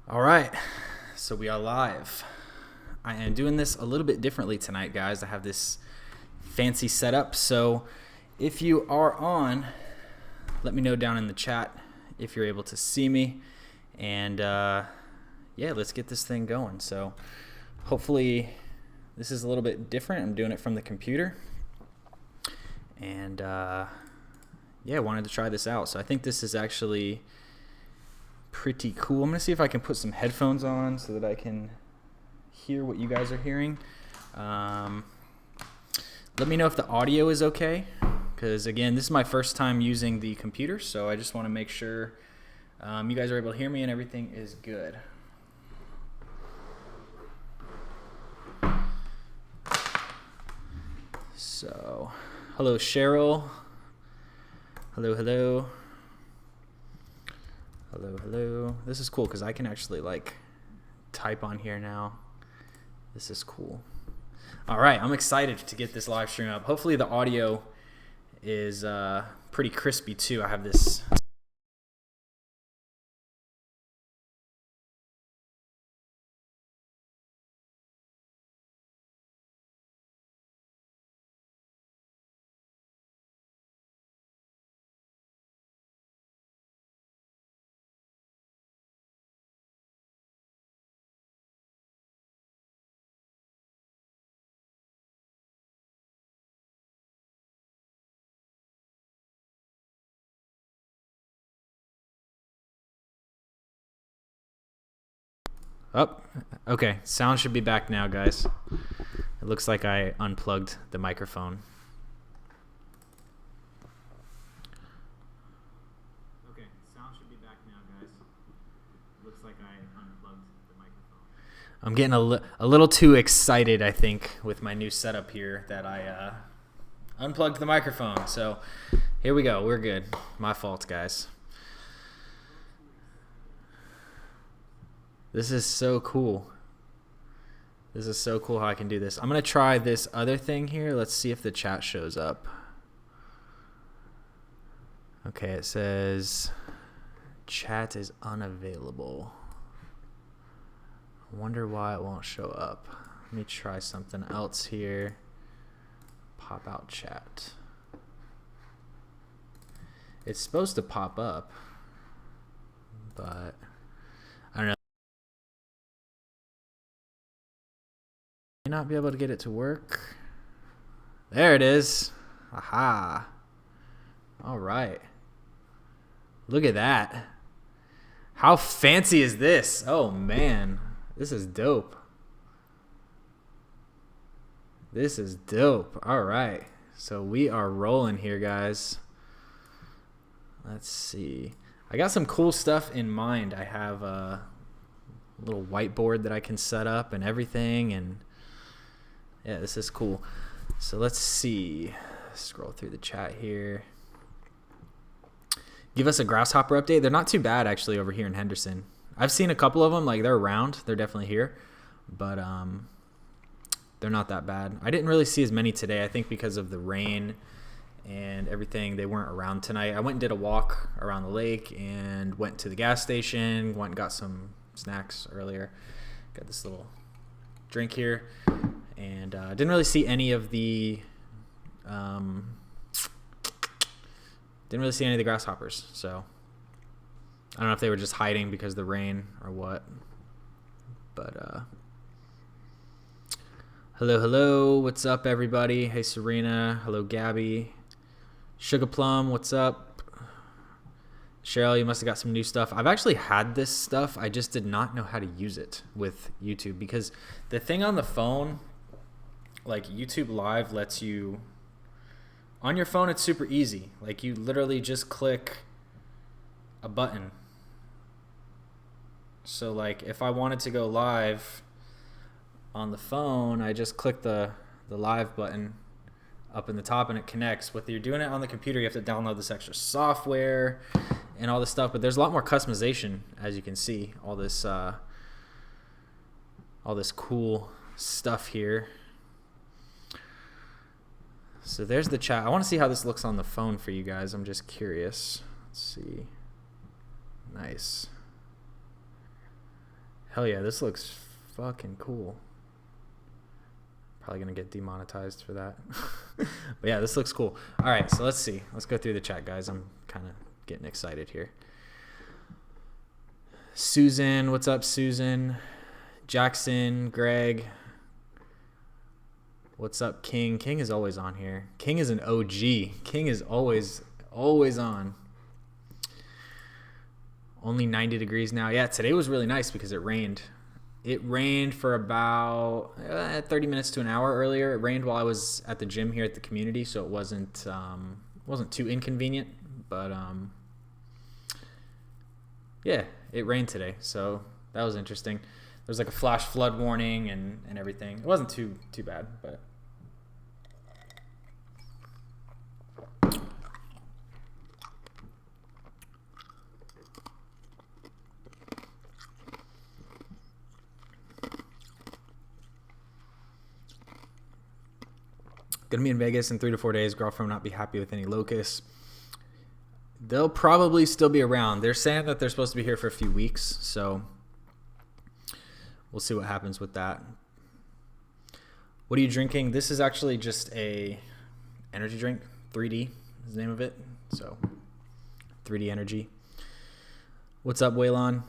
All right, so we are live. I am doing this a little bit differently tonight, guys. I have this fancy setup, so if you are on, let me know down in the chat if you're able to see me, and yeah, let's get this thing going. So hopefully this is a little bit different. I'm doing it from the computer, and yeah, wanted to try this out. So I think this is actually pretty cool. I'm gonna see if I can put some headphones on so that I can hear what you guys are hearing. Let me know if the audio is okay, because again, this is my first time using the computer, so I just want to make sure you guys are able to hear me and everything is good. So, hello Cheryl. Hello, hello. Hello, hello. This is cool because I can actually like type on here now. This is cool. All right, I'm excited to get this live stream up. Hopefully the audio is pretty crispy too. I have this. Oh, okay. Sound should be back now, guys. It looks like I unplugged the microphone. Okay, sound should be back now, guys. It looks like I unplugged the microphone. I'm getting a little too excited, I think, with my new setup here that I unplugged the microphone. So here we go. We're good. My fault, guys. This is so cool. This is so cool how I can do this. I'm going to try this other thing here. Let's see if the chat shows up. Okay, it says chat is unavailable. I wonder why it won't show up. Let me try something else here. Pop out chat. It's supposed to pop up, but I don't know. May not be able to get it to work. There it is. Aha. All right. Look at that. How fancy is this? Oh man, this is dope. This is dope. All right. So we are rolling here, guys. Let's see. I got some cool stuff in mind. I have a little whiteboard that I can set up and everything, and yeah, this is cool. So let's see. Scroll through the chat here. Give us a grasshopper update. They're not too bad actually over here in Henderson. I've seen a couple of them. Like they're around. They're definitely here, but they're not that bad. I didn't really see as many today. I think because of the rain and everything, they weren't around tonight. I went and did a walk around the lake and went to the gas station. Went and got some snacks earlier. Got this little drink here. And didn't really see any of the grasshoppers. So I don't know if they were just hiding because of the rain or what. But hello, what's up, everybody? Hey, Serena. Hello, Gabby. Sugar Plum, what's up? Cheryl, you must have got some new stuff. I've actually had this stuff. I just did not know how to use it with YouTube because the thing on the phone, like YouTube Live lets you, on your phone it's super easy. Like you literally just click a button. So like if I wanted to go live on the phone, I just click the live button up in the top and it connects. With you're doing it on the computer, you have to download this extra software and all this stuff, but there's a lot more customization, as you can see. All this cool stuff here. So there's the chat. I want to see how this looks on the phone for you guys. I'm just curious. Let's see. Nice. Hell yeah, this looks fucking cool. Probably gonna get demonetized for that. But yeah, this looks cool. All right, so let's see. Let's go through the chat, guys. I'm kind of getting excited here. Susan, what's up, Susan? Jackson, Greg. What's up, King? King is always on here. King is an OG. King is always on. Only 90 degrees now. Yeah, today was really nice because it rained. It rained for about 30 minutes to an hour earlier. It rained while I was at the gym here at the community, so it wasn't too inconvenient. But yeah, it rained today, so that was interesting. There's like a flash flood warning and everything. It wasn't too bad, but gonna be in Vegas in 3 to 4 days. Girlfriend will not be happy with any locusts. They'll probably still be around. They're saying that they're supposed to be here for a few weeks, so we'll see what happens with that. What are you drinking? This is actually just a energy drink. 3D is the name of it. So 3D energy. What's up, Waylon?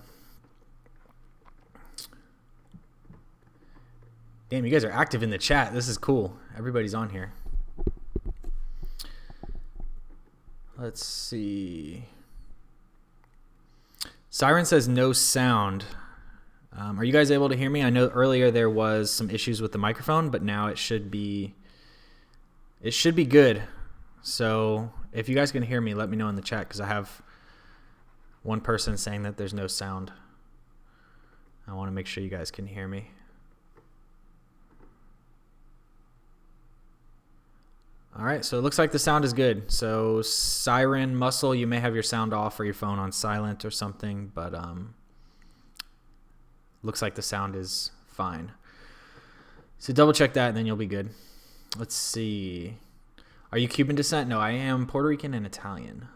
Damn, you guys are active in the chat. This is cool. Everybody's on here. Let's see. Siren says no sound. Are you guys able to hear me? I know earlier there was some issues with the microphone, but now it should be good. So if you guys can hear me, let me know in the chat because I have one person saying that there's no sound. I want to make sure you guys can hear me. All right, so it looks like the sound is good. So Siren, Muscle, you may have your sound off or your phone on silent or something, but looks like the sound is fine. So double check that and then you'll be good. Let's see. Are you Cuban descent? No, I am Puerto Rican and Italian.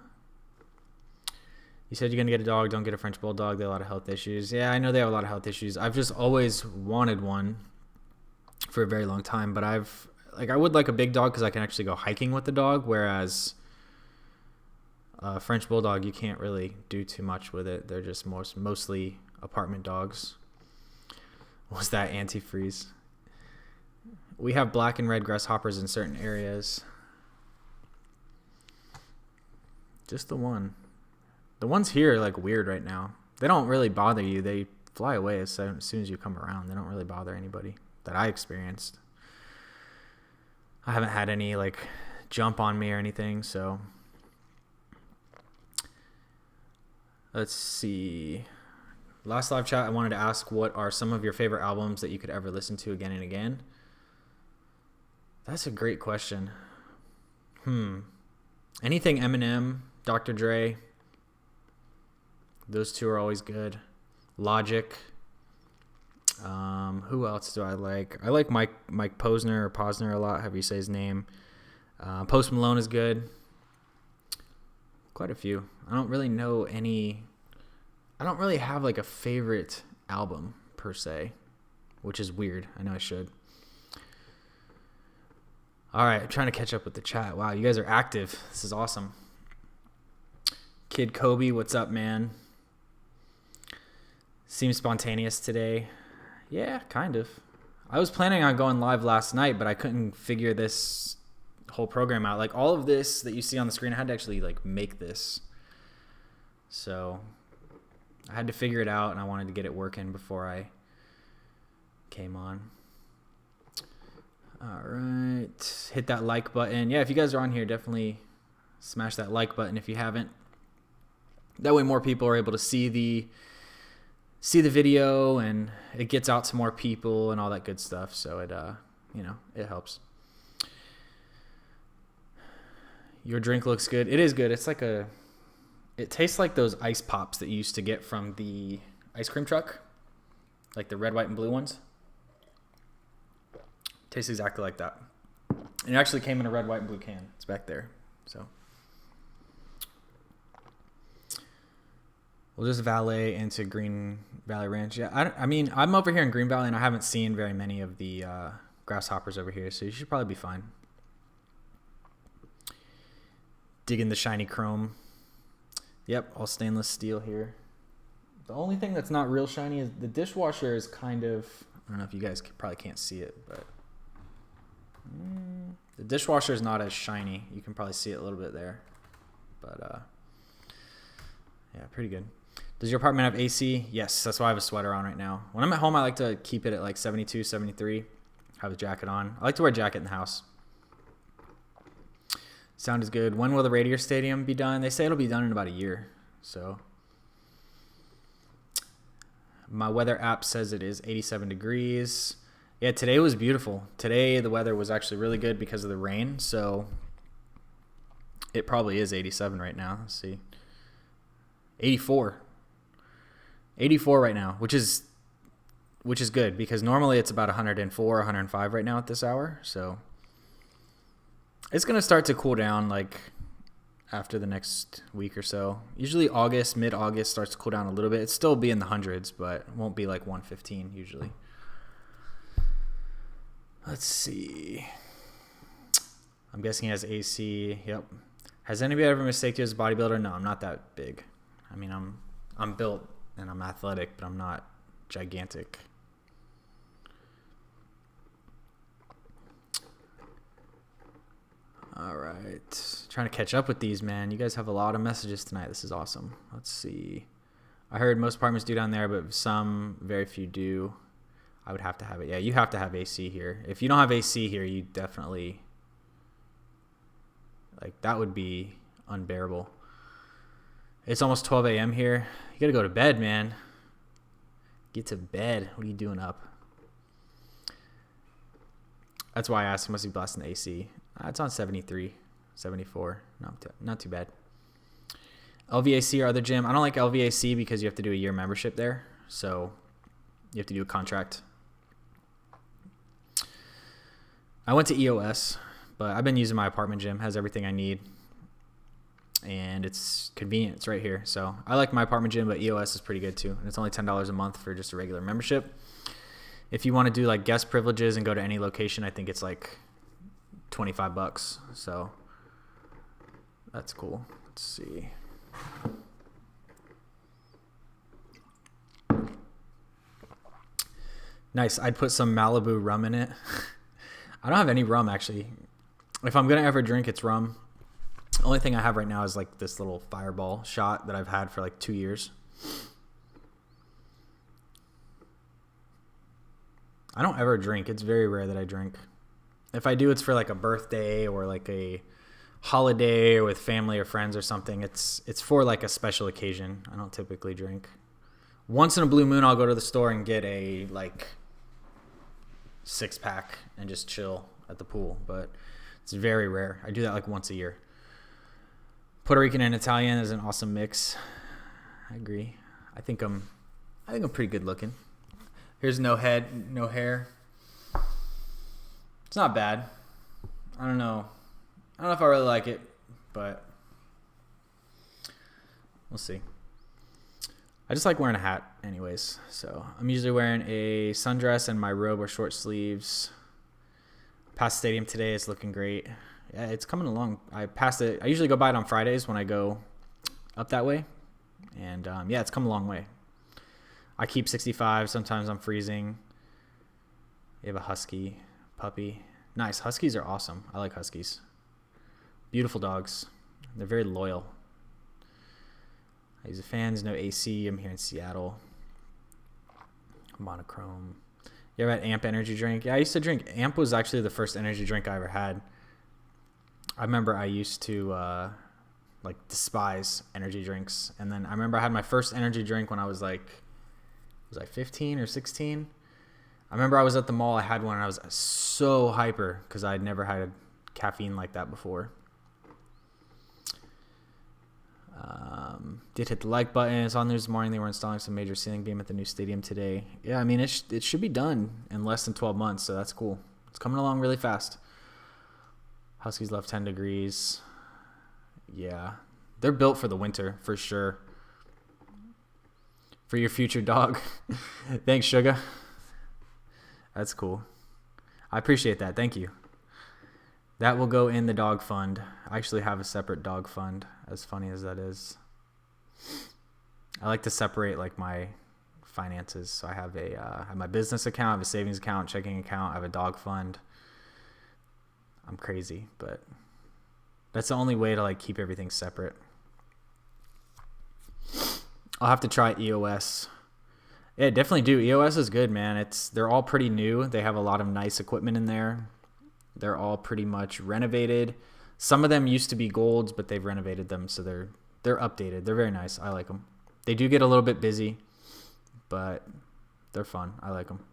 You said you're going to get a dog. Don't get a French Bulldog. They have a lot of health issues. Yeah, I know they have a lot of health issues. I've just always wanted one for a very long time, but I would like a big dog because I can actually go hiking with the dog, whereas a French Bulldog, you can't really do too much with it. They're just mostly apartment dogs. Was that antifreeze? We have black and red grasshoppers in certain areas. Just the one. The ones here are like weird right now. They don't really bother you. They fly away as soon as you come around. They don't really bother anybody that I experienced. I haven't had any like jump on me or anything, so let's see. Last live chat, I wanted to ask what are some of your favorite albums that you could ever listen to again and again? That's a great question. Anything Eminem, Dr. Dre, those two are always good. Logic. Who else do I like? I like Mike Posner or Posner a lot, however you say his name. Post Malone is good. Quite a few. I don't really know any. I don't really have like a favorite album per se, which is weird. I know I should. All right, I'm trying to catch up with the chat. Wow, you guys are active. This is awesome. Kid Kobe, what's up, man? Seems spontaneous today. Yeah, kind of. I was planning on going live last night, but I couldn't figure this whole program out. Like all of this that you see on the screen, I had to actually like make this. So I had to figure it out and I wanted to get it working before I came on. All right. Hit that like button. Yeah, if you guys are on here, definitely smash that like button if you haven't. That way more people are able to see the video and it gets out to more people and all that good stuff. So it helps. Your drink looks good. It is good. It's like it tastes like those ice pops that you used to get from the ice cream truck, like the red, white, and blue ones. Tastes exactly like that. And it actually came in a red, white, and blue can. It's back there. So We'll just valet into Green Valley Ranch. Yeah, I mean, I'm over here in Green Valley, and I haven't seen very many of the grasshoppers over here, so you should probably be fine. Digging the shiny chrome. Yep, all stainless steel here. The only thing that's not real shiny is the dishwasher is kind of... I don't know if you guys probably can't see it, but... the dishwasher is not as shiny. You can probably see it a little bit there. But, yeah, pretty good. Does your apartment have AC? Yes, that's why I have a sweater on right now. When I'm at home, I like to keep it at like 72, 73. Have a jacket on. I like to wear a jacket in the house. Sound is good. When will the Radiator Stadium be done? They say it'll be done in about a year. So, my weather app says it is 87 degrees. Yeah, today was beautiful. Today, the weather was actually really good because of the rain. So, it probably is 87 right now. Let's see. 84. 84 right now, which is good because normally it's about 104, 105 right now at this hour. So it's going to start to cool down like after the next week or so. Usually August, mid-August starts to cool down a little bit. It'll still be in the hundreds, but it won't be like 115 usually. Let's see. I'm guessing he has AC. Yep. Has anybody ever mistaken you as a bodybuilder? No, I'm not that big. I mean, I'm built and I'm athletic, but I'm not gigantic. All right. Trying to catch up with these, man. You guys have a lot of messages tonight. This is awesome. Let's see. I heard most apartments do down there, but some, very few do. I would have to have it. Yeah, you have to have AC here. If you don't have AC here, you definitely... like, that would be unbearable. It's almost 12 a.m. here. You got to go to bed, man. Get to bed. What are you doing up? That's why I asked him, must be blasting the AC. It's on 73, 74. Not too bad. LVAC or other gym. I don't like LVAC because you have to do a year membership there. So you have to do a contract. I went to EOS, but I've been using my apartment gym. It has everything I need. And it's convenient. It's right here. So I like my apartment gym, but EOS is pretty good too. And it's only $10 a month for just a regular membership. If you want to do like guest privileges and go to any location, I think it's like $25. So that's cool. Let's see. Nice. I'd put some Malibu rum in it. I don't have any rum actually. If I'm going to ever drink, it's rum. The only thing I have right now is like this little Fireball shot that I've had for like 2 years. I don't ever drink. It's very rare that I drink. If I do, it's for like a birthday or like a holiday or with family or friends or something. It's for like a special occasion. I don't typically drink. Once in a blue moon, I'll go to the store and get a like 6-pack and just chill at the pool. But it's very rare. I do that like once a year. Puerto Rican and Italian is an awesome mix. I agree. I think I'm pretty good looking. Here's no head, no hair. It's not bad. I don't know if I really like it, but we'll see. I just like wearing a hat anyways. So I'm usually wearing a sundress and my robe or short sleeves. Past stadium today, it's looking great. Yeah, it's coming along. I passed it. I usually go by it on Fridays when I go up that way. And yeah, it's come a long way. I keep 65. Sometimes I'm freezing. You have a husky puppy. Nice. Huskies are awesome. I like huskies. Beautiful dogs. They're very loyal. I use the fans. No AC. I'm here in Seattle. Monochrome. You ever had Amp energy drink? Yeah, I used to drink. Amp was actually the first energy drink I ever had. I remember I used to like despise energy drinks. And then I remember I had my first energy drink when I was like 15 or 16. I remember I was at the mall. I had one and I was so hyper because I'd never had caffeine like that before. Did hit the like button. It's on this morning. They were installing some major ceiling beam at the new stadium today. Yeah, I mean, it should be done in less than 12 months, so that's cool. It's coming along really fast. Huskies left 10 degrees. Yeah, they're built for the winter for sure. for your future dog. Thanks, Sugar. That's cool. I appreciate that. Thank you. That will go in the dog fund. I actually have a separate dog fund, as funny as that is. I like to separate like my finances. So I have I have my business account, I have a savings account, checking account, I have a dog fund. I'm crazy, but that's the only way to like keep everything separate. I'll have to try EOS. Yeah, definitely do. EOS is good, man. They're all pretty new. They have a lot of nice equipment in there. They're all pretty much renovated. Some of them used to be golds, but they've renovated them, so they're updated. They're very nice. I like them. They do get a little bit busy, but they're fun. I like them.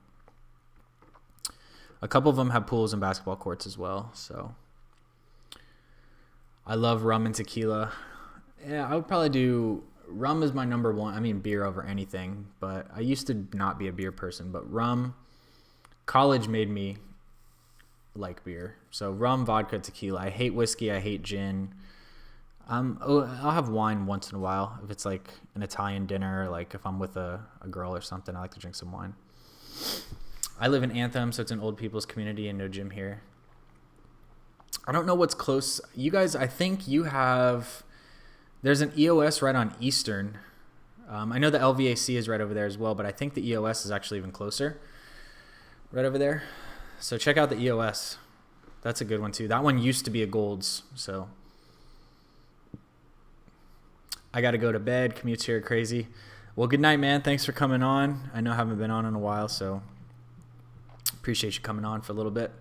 A couple of them have pools and basketball courts as well. So I love rum and tequila. Yeah, I would probably do rum is my number one. I mean, beer over anything, but I used to not be a beer person, but rum, college made me like beer. So rum, vodka, tequila. I hate whiskey. I hate gin. I'll have wine once in a while. If it's like an Italian dinner, like if I'm with a girl or something, I like to drink some wine. I live in Anthem, so it's an old people's community and no gym here. I don't know what's close. You guys, I think you have... There's an EOS right on Eastern. I know the LVAC is right over there as well, but I think the EOS is actually even closer. Right over there. So check out the EOS. That's a good one too. That one used to be a Gold's, so... I got to go to bed. Commutes here are crazy. Well, good night, man. Thanks for coming on. I know I haven't been on in a while, so appreciate you coming on for a little bit.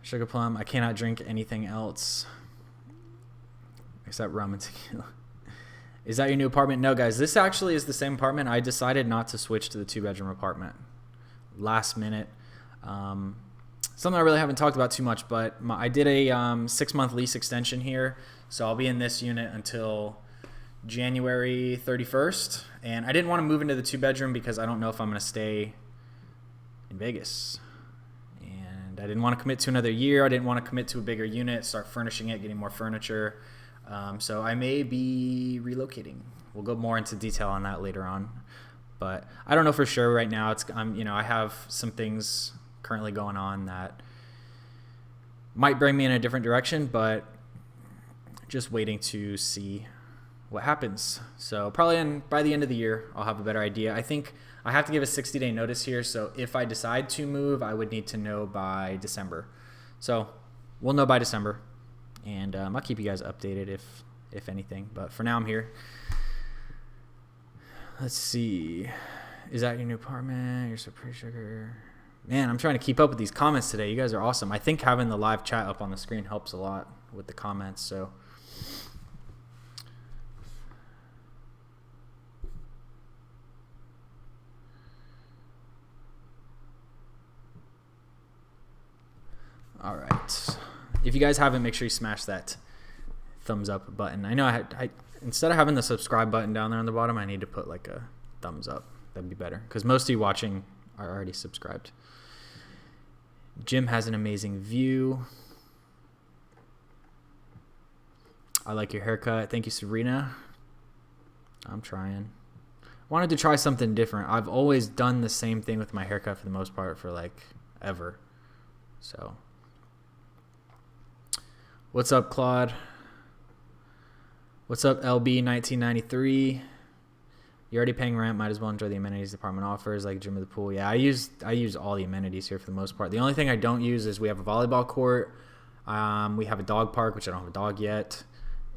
Sugar Plum, I cannot drink anything else except rum and tequila. Is that your new apartment? No, guys. This actually is the same apartment. I decided not to switch to the 2-bedroom apartment. Last minute. Something I really haven't talked about too much, but I did a 6-month lease extension here. So I'll be in this unit until January 31st. And I didn't want to move into the 2-bedroom because I don't know if I'm going to stay in Vegas. And I didn't want to commit to another year. I didn't want to commit to a bigger unit, start furnishing it, getting more furniture. So I may be relocating. We'll go more into detail on that later on. But I don't know for sure right now. I have some things currently going on that might bring me in a different direction, but just waiting to see what happens. So probably by the end of the year, I'll have a better idea. I think I have to give a 60-day notice here. So if I decide to move, I would need to know by December. So we'll know by December, and I'll keep you guys updated if anything. But for now, I'm here. Let's see. Is that your new apartment? You're so pretty, Sugar. Man, I'm trying to keep up with these comments today. You guys are awesome. I think having the live chat up on the screen helps a lot with the comments. So all right. If you guys haven't, make sure you smash that thumbs up button. I know I instead of having the subscribe button down there on the bottom, I need to put like a thumbs up. That'd be better because most of you watching are already subscribed. Jim has an amazing view. I like your haircut. Thank you, Serena. I'm trying. Wanted to try something different. I've always done the same thing with my haircut for the most part for like ever. So what's up, Claude? What's up, LB1993? You're already paying rent. Might as well enjoy the amenities the apartment offers, like gym or the pool. Yeah, I use all the amenities here for the most part. The only thing I don't use is we have a volleyball court. We have a dog park, which I don't have a dog yet.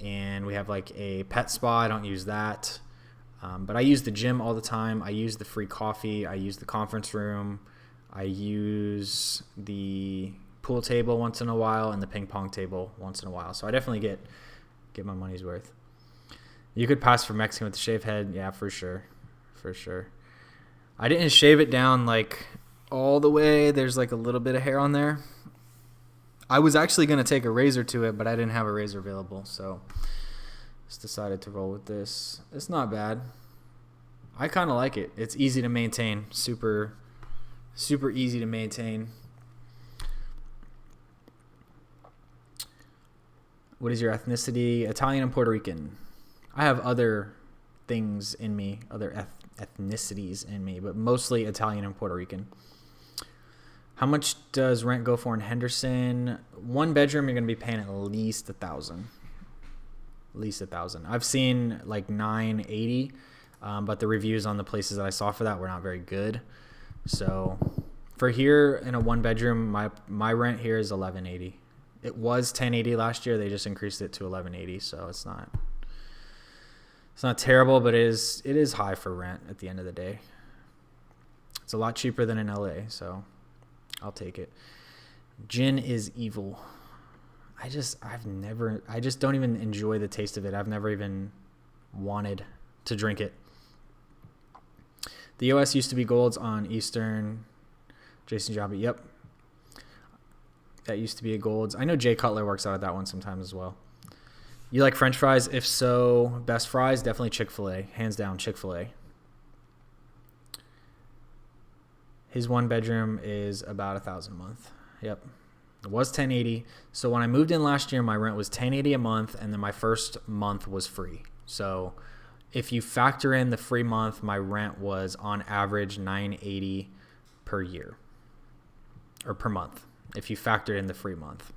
And we have like a pet spa. I don't use that. But I use the gym all the time. I use the free coffee. I use the conference room. I use the pool table once in a while and the ping pong table once in a while. So I definitely get my money's worth. You could pass for Mexican with the shaved head. Yeah, for sure. For sure. I didn't shave it down like all the way. There's like a little bit of hair on there. I was actually going to take a razor to it, but I didn't have a razor available. So just decided to roll with this. It's not bad. I kind of like it. It's easy to maintain. Super, super easy to maintain. What is your ethnicity? Italian and Puerto Rican. I have other things in me, other ethnicities in me, but mostly Italian and Puerto Rican. How much does rent go for in Henderson? 1 bedroom, you're going to be paying at least $1,000. At least $1,000. I've seen like $980, but the reviews on the places that I saw for that were not very good. So for here in a 1 bedroom, my rent here is $1,180. It was $1,080 last year. They just increased it to $1,180, so it's not terrible, but it is high for rent at the end of the day. It's a lot cheaper than in LA, so I'll take it. Gin is evil. I just don't even enjoy the taste of it. I've never even wanted to drink it. The OS used to be Golds on Eastern. Jason Jobby, yep. That used to be a Golds. I know Jay Cutler works out at that one sometimes as well. You like French fries? If so, best fries, definitely Chick-fil-A. Hands down, Chick-fil-A. His 1 bedroom is about $1,000 a month. Yep. It was $1,080. So when I moved in last year, my rent was $1,080 a month, and then my first month was free. So if you factor in the free month, my rent was on average $980 per year or per month. If you factor in the free month.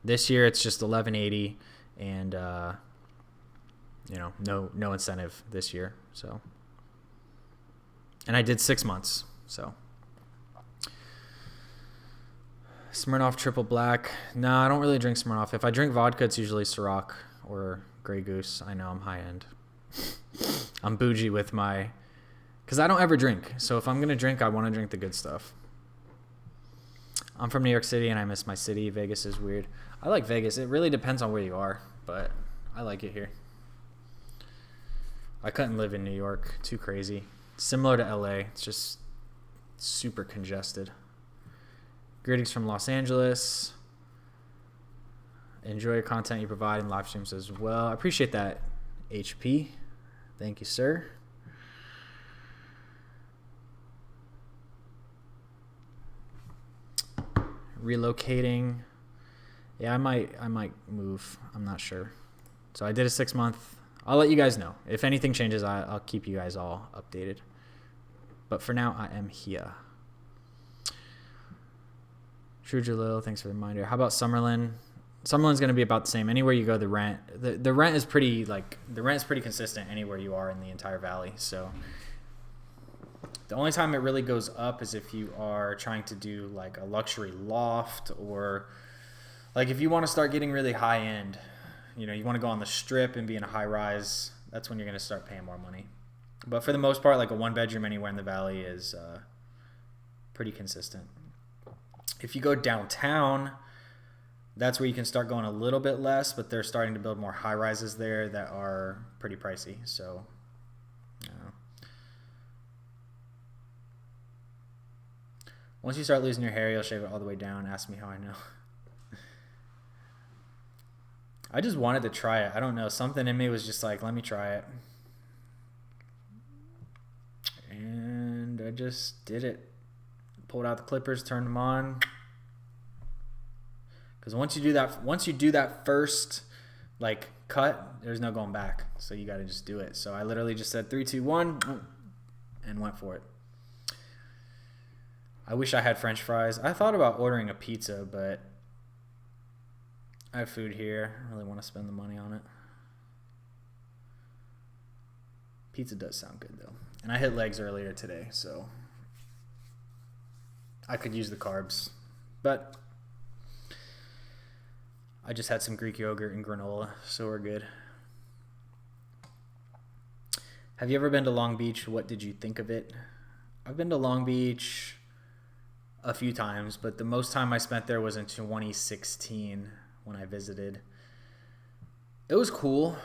This year it's just $1,180, and no incentive this year. So, and I did 6 months. So, Smirnoff Triple Black. No, I don't really drink Smirnoff. If I drink vodka, it's usually Ciroc or Grey Goose. I know I'm high end. I'm bougie with because I don't ever drink. So if I'm going to drink, I want to drink the good stuff. I'm from New York City and I miss my city. Vegas is weird. I like Vegas. It really depends on where you are, but I like it here. I couldn't live in New York. Too crazy. Similar to LA. It's just super congested. Greetings from Los Angeles. Enjoy your content you provide in live streams as well. I appreciate that, HP. Thank you, sir. Relocating. Yeah, I might move. I'm not sure. So I did a 6 month. I'll let you guys know. If anything changes, I'll keep you guys all updated. But for now, I am here. True Jalil, thanks for the reminder. How about Summerlin? Summerlin's going to be about the same. Anywhere you go, the rent is pretty consistent anywhere you are in the entire valley. So the only time it really goes up is if you are trying to do like a luxury loft, or like if you want to start getting really high end, you want to go on the strip and be in a high rise. That's when you're going to start paying more money. But for the most part, like a 1 bedroom anywhere in the valley is pretty consistent. If you go downtown, that's where you can start going a little bit less, but they're starting to build more high rises there that are pretty pricey. So, once you start losing your hair, you'll shave it all the way down. Ask me how I know. I just wanted to try it. I don't know. Something in me was just like, let me try it. And I just did it. Pulled out the clippers, turned them on. Because once you do that first like cut, there's no going back. So you got to just do it. So I literally just said 3, 2, 1 and went for it. I wish I had French fries. I thought about ordering a pizza, but I have food here. I don't really want to spend the money on it. Pizza does sound good though. And I hit legs earlier today, so I could use the carbs, but I just had some Greek yogurt and granola, so we're good. Have you ever been to Long Beach? What did you think of it? I've been to Long Beach a few times, but the most time I spent there was in 2016 when I visited. It was cool.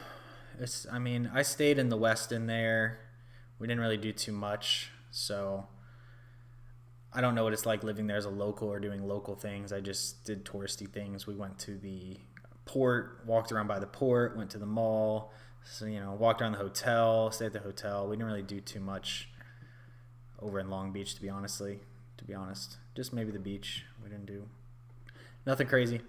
I stayed in the Westin there. We didn't really do too much, so I don't know what it's like living there as a local or doing local things. I just did touristy things. We went to the port, walked around by the port, went to the mall, so, walked around the hotel, stayed at the hotel. We didn't really do too much over in Long Beach, to be honest. Just maybe the beach. We didn't do nothing crazy.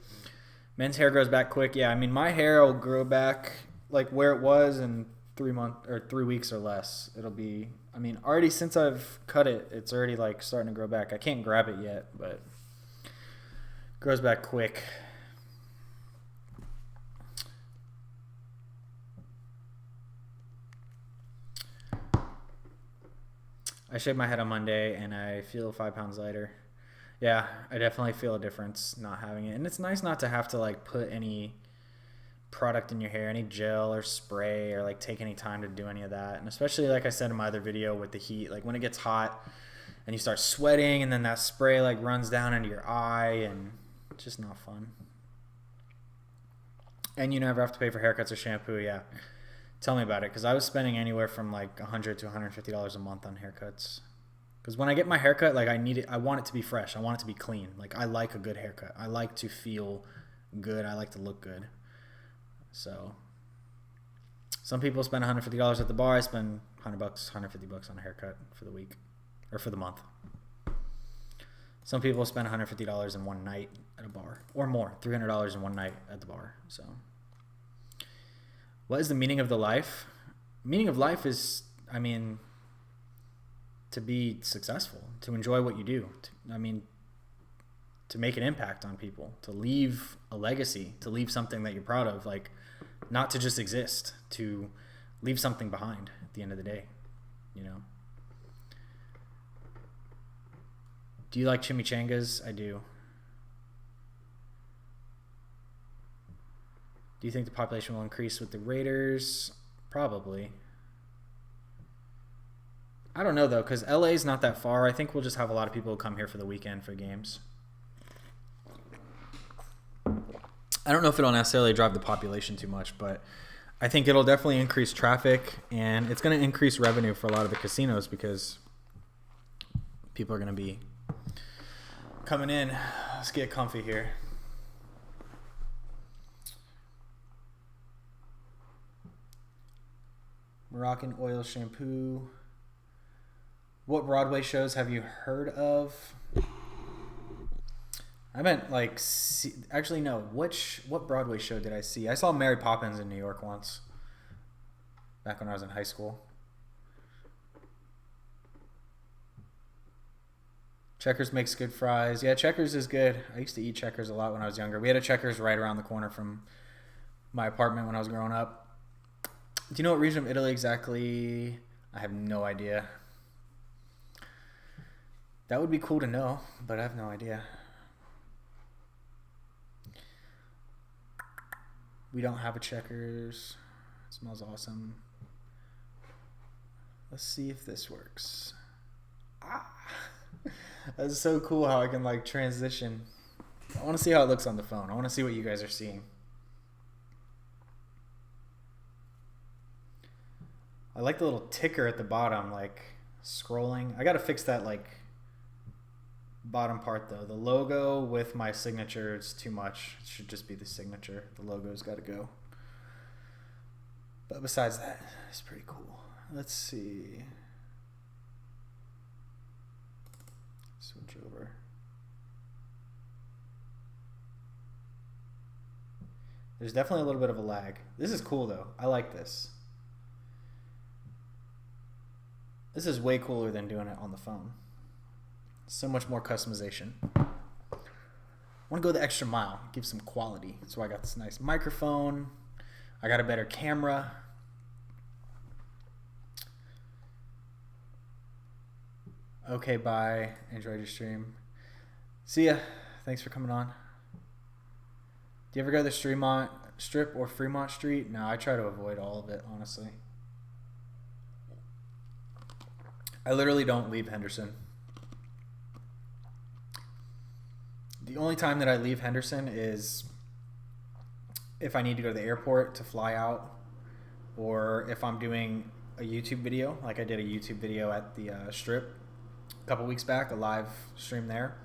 Men's hair grows back quick. Yeah, my hair will grow back like where it was in 3 weeks or less. It'll be, I mean, already since I've cut it, it's already like starting to grow back. I can't grab it yet, but it grows back quick. I shaved my head on Monday and I feel 5 pounds lighter. Yeah, I definitely feel a difference not having it. And it's nice not to have to like put any product in your hair, any gel or spray, or like take any time to do any of that. And especially like I said in my other video with the heat, like when it gets hot and you start sweating and then that spray like runs down into your eye, and it's just not fun. And you never have to pay for haircuts or shampoo. Yeah, tell me about it, because I was spending anywhere from like $100 to $150 a month on haircuts. Because when I get my haircut, like I want it to be fresh. I want it to be clean. Like I like a good haircut. I like to feel good. I like to look good. So some people spend $150 at the bar. I spend $100, $150 on a haircut for the week or for the month. Some people spend $150 in one night at a bar, or more, $300 in one night at the bar. So what is the meaning of the life? Meaning of life is, I mean, to be successful, to enjoy what you do. To make an impact on people, to leave a legacy, to leave something that you're proud of, like not to just exist, to leave something behind at the end of the day, you know? Do you like chimichangas? I do. Do you think the population will increase with the Raiders? Probably. I don't know though, because LA is not that far. I think we'll just have a lot of people who come here for the weekend for games. I don't know if it'll necessarily drive the population too much, but I think it'll definitely increase traffic, and it's going to increase revenue for a lot of the casinos because people are going to be coming in. Let's get comfy here. Moroccan oil shampoo. What Broadway shows have you heard of? I meant like, actually no. What Broadway show did I see? I saw Mary Poppins in New York once, back when I was in high school. Checkers makes good fries. Yeah, Checkers is good. I used to eat Checkers a lot when I was younger. We had a Checkers right around the corner from my apartment when I was growing up. Do you know what region of Italy exactly? I have no idea. That would be cool to know, but I have no idea. We don't have a Checkers. It smells awesome. Let's see if this works. That's so cool how I can like transition. I want to see how it looks on the phone. I want to see what you guys are seeing. I like the little ticker at the bottom, like scrolling. I got to fix that like bottom part though. The logo with my signature is too much. It should just be the signature. The logo's got to go. But besides that, it's pretty cool. Let's see. Switch over. There's definitely a little bit of a lag. This is cool though. I like this. This is way cooler than doing it on the phone. So much more customization. I want to go the extra mile, give some quality. So I got this nice microphone. I got a better camera. Okay, bye. Enjoyed your stream. See ya. Thanks for coming on. Do you ever go to the Strip or Fremont Street? No, I try to avoid all of it, honestly. I literally don't leave Henderson. The only time that I leave Henderson is if I need to go to the airport to fly out, or if I'm doing a YouTube video, like I did a YouTube video at the Strip a couple weeks back, a live stream there.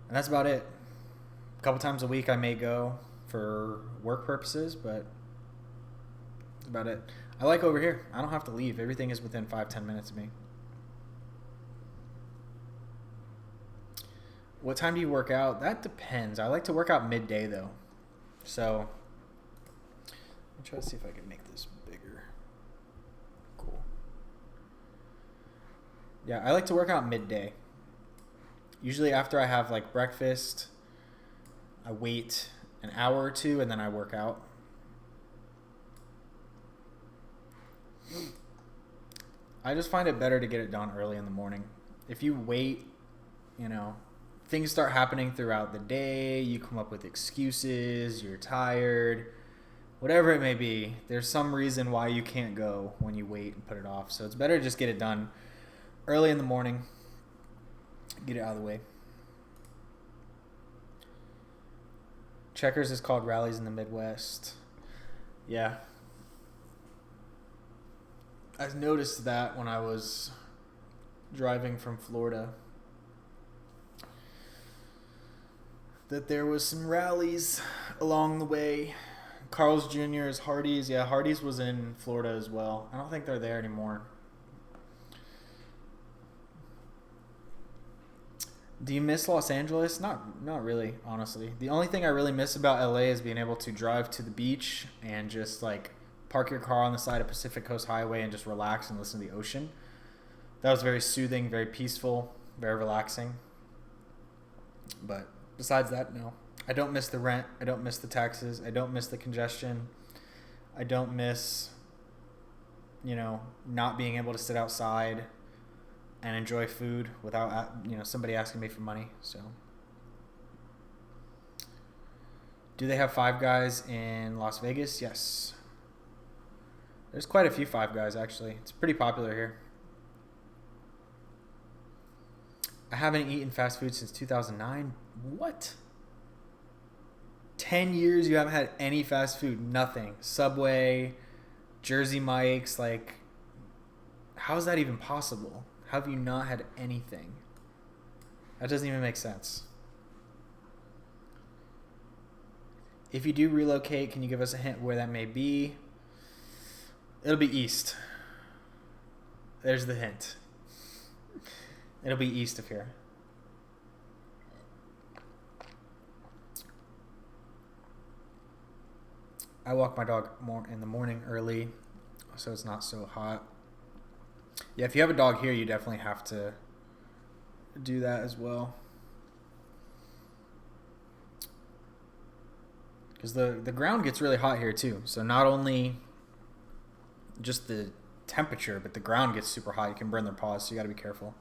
And that's about it. A couple times a week I may go for work purposes, but that's about it. I like over here. I don't have to leave. Everything is within 5-10 minutes of me. What time do you work out? That depends. I like to work out midday though. So me try to see if I can make this bigger. Cool. Yeah, I like to work out midday. Usually after I have like breakfast, I wait an hour or two and then I work out. I just find it better to get it done early in the morning. If you wait, you know, things start happening throughout the day. You come up with excuses. You're tired. Whatever it may be, there's some reason why you can't go when you wait and put it off. So it's better to just get it done early in the morning. Get it out of the way. Checkers is called rallies in the Midwest. Yeah. I noticed that when I was driving from Florida, that there was some rallies along the way. Carl's Jr. is Hardee's. Yeah, Hardee's was in Florida as well. I don't think they're there anymore. Do you miss Los Angeles? Not really, honestly. The only thing I really miss about LA is being able to drive to the beach and just like park your car on the side of Pacific Coast Highway and just relax and listen to the ocean. That was very soothing, very peaceful, very relaxing. But besides that, no. I don't miss the rent. I don't miss the taxes. I don't miss the congestion. I don't miss, not being able to sit outside and enjoy food without, somebody asking me for money. So, do they have Five Guys in Las Vegas? Yes. There's quite a few Five Guys, actually. It's pretty popular here. I haven't eaten fast food since 2009. What? 10 years you haven't had any fast food? Nothing. Subway, Jersey Mike's, like, how is that even possible? How have you not had anything? That doesn't even make sense. If you do relocate, can you give us a hint where that may be? It'll be east. There's the hint. It'll be east of here. I walk my dog more in the morning early, so it's not so hot. Yeah, if you have a dog here, you definitely have to do that as well. Because the ground gets really hot here too. So not only just the temperature, but the ground gets super hot. You can burn their paws, so you got to be careful.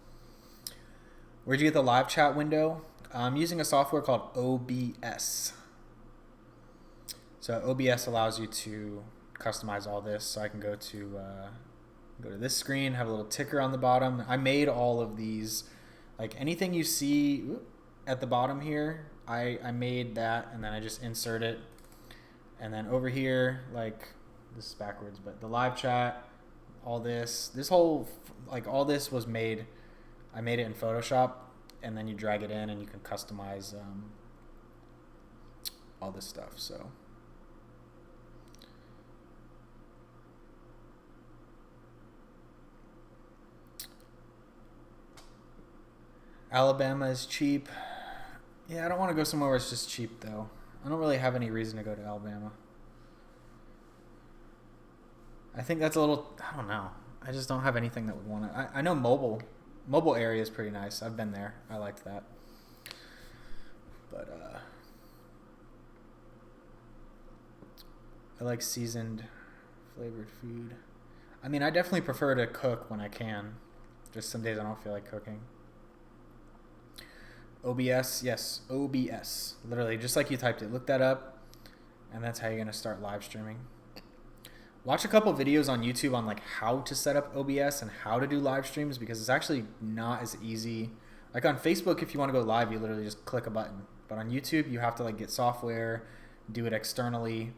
Where'd you get the live chat window? I'm using a software called OBS. So OBS allows you to customize all this. So I can go to this screen, have a little ticker on the bottom. I made all of these. Like anything you see at the bottom here, I made that, and then I just insert it. And then over here, like, this is backwards, but the live chat, all this whole, like, all this was made. I made it in Photoshop, and then you drag it in and you can customize all this stuff. So Alabama is cheap. Yeah, I don't want to go somewhere where it's just cheap, though. I don't really have any reason to go to Alabama. I think that's a little, I don't know. I just don't have anything that would want to. I know Mobile area is pretty nice. I've been there. I liked that. But I like seasoned, flavored food. I mean, I definitely prefer to cook when I can. Just some days I don't feel like cooking. OBS, yes, OBS. Literally, just like you typed it. Look that up, and that's how you're going to start live streaming. Watch a couple videos on YouTube on like how to set up OBS and how to do live streams, because it's actually not as easy. Like on Facebook, if you want to go live, you literally just click a button. But on YouTube, you have to like get software, do it externally,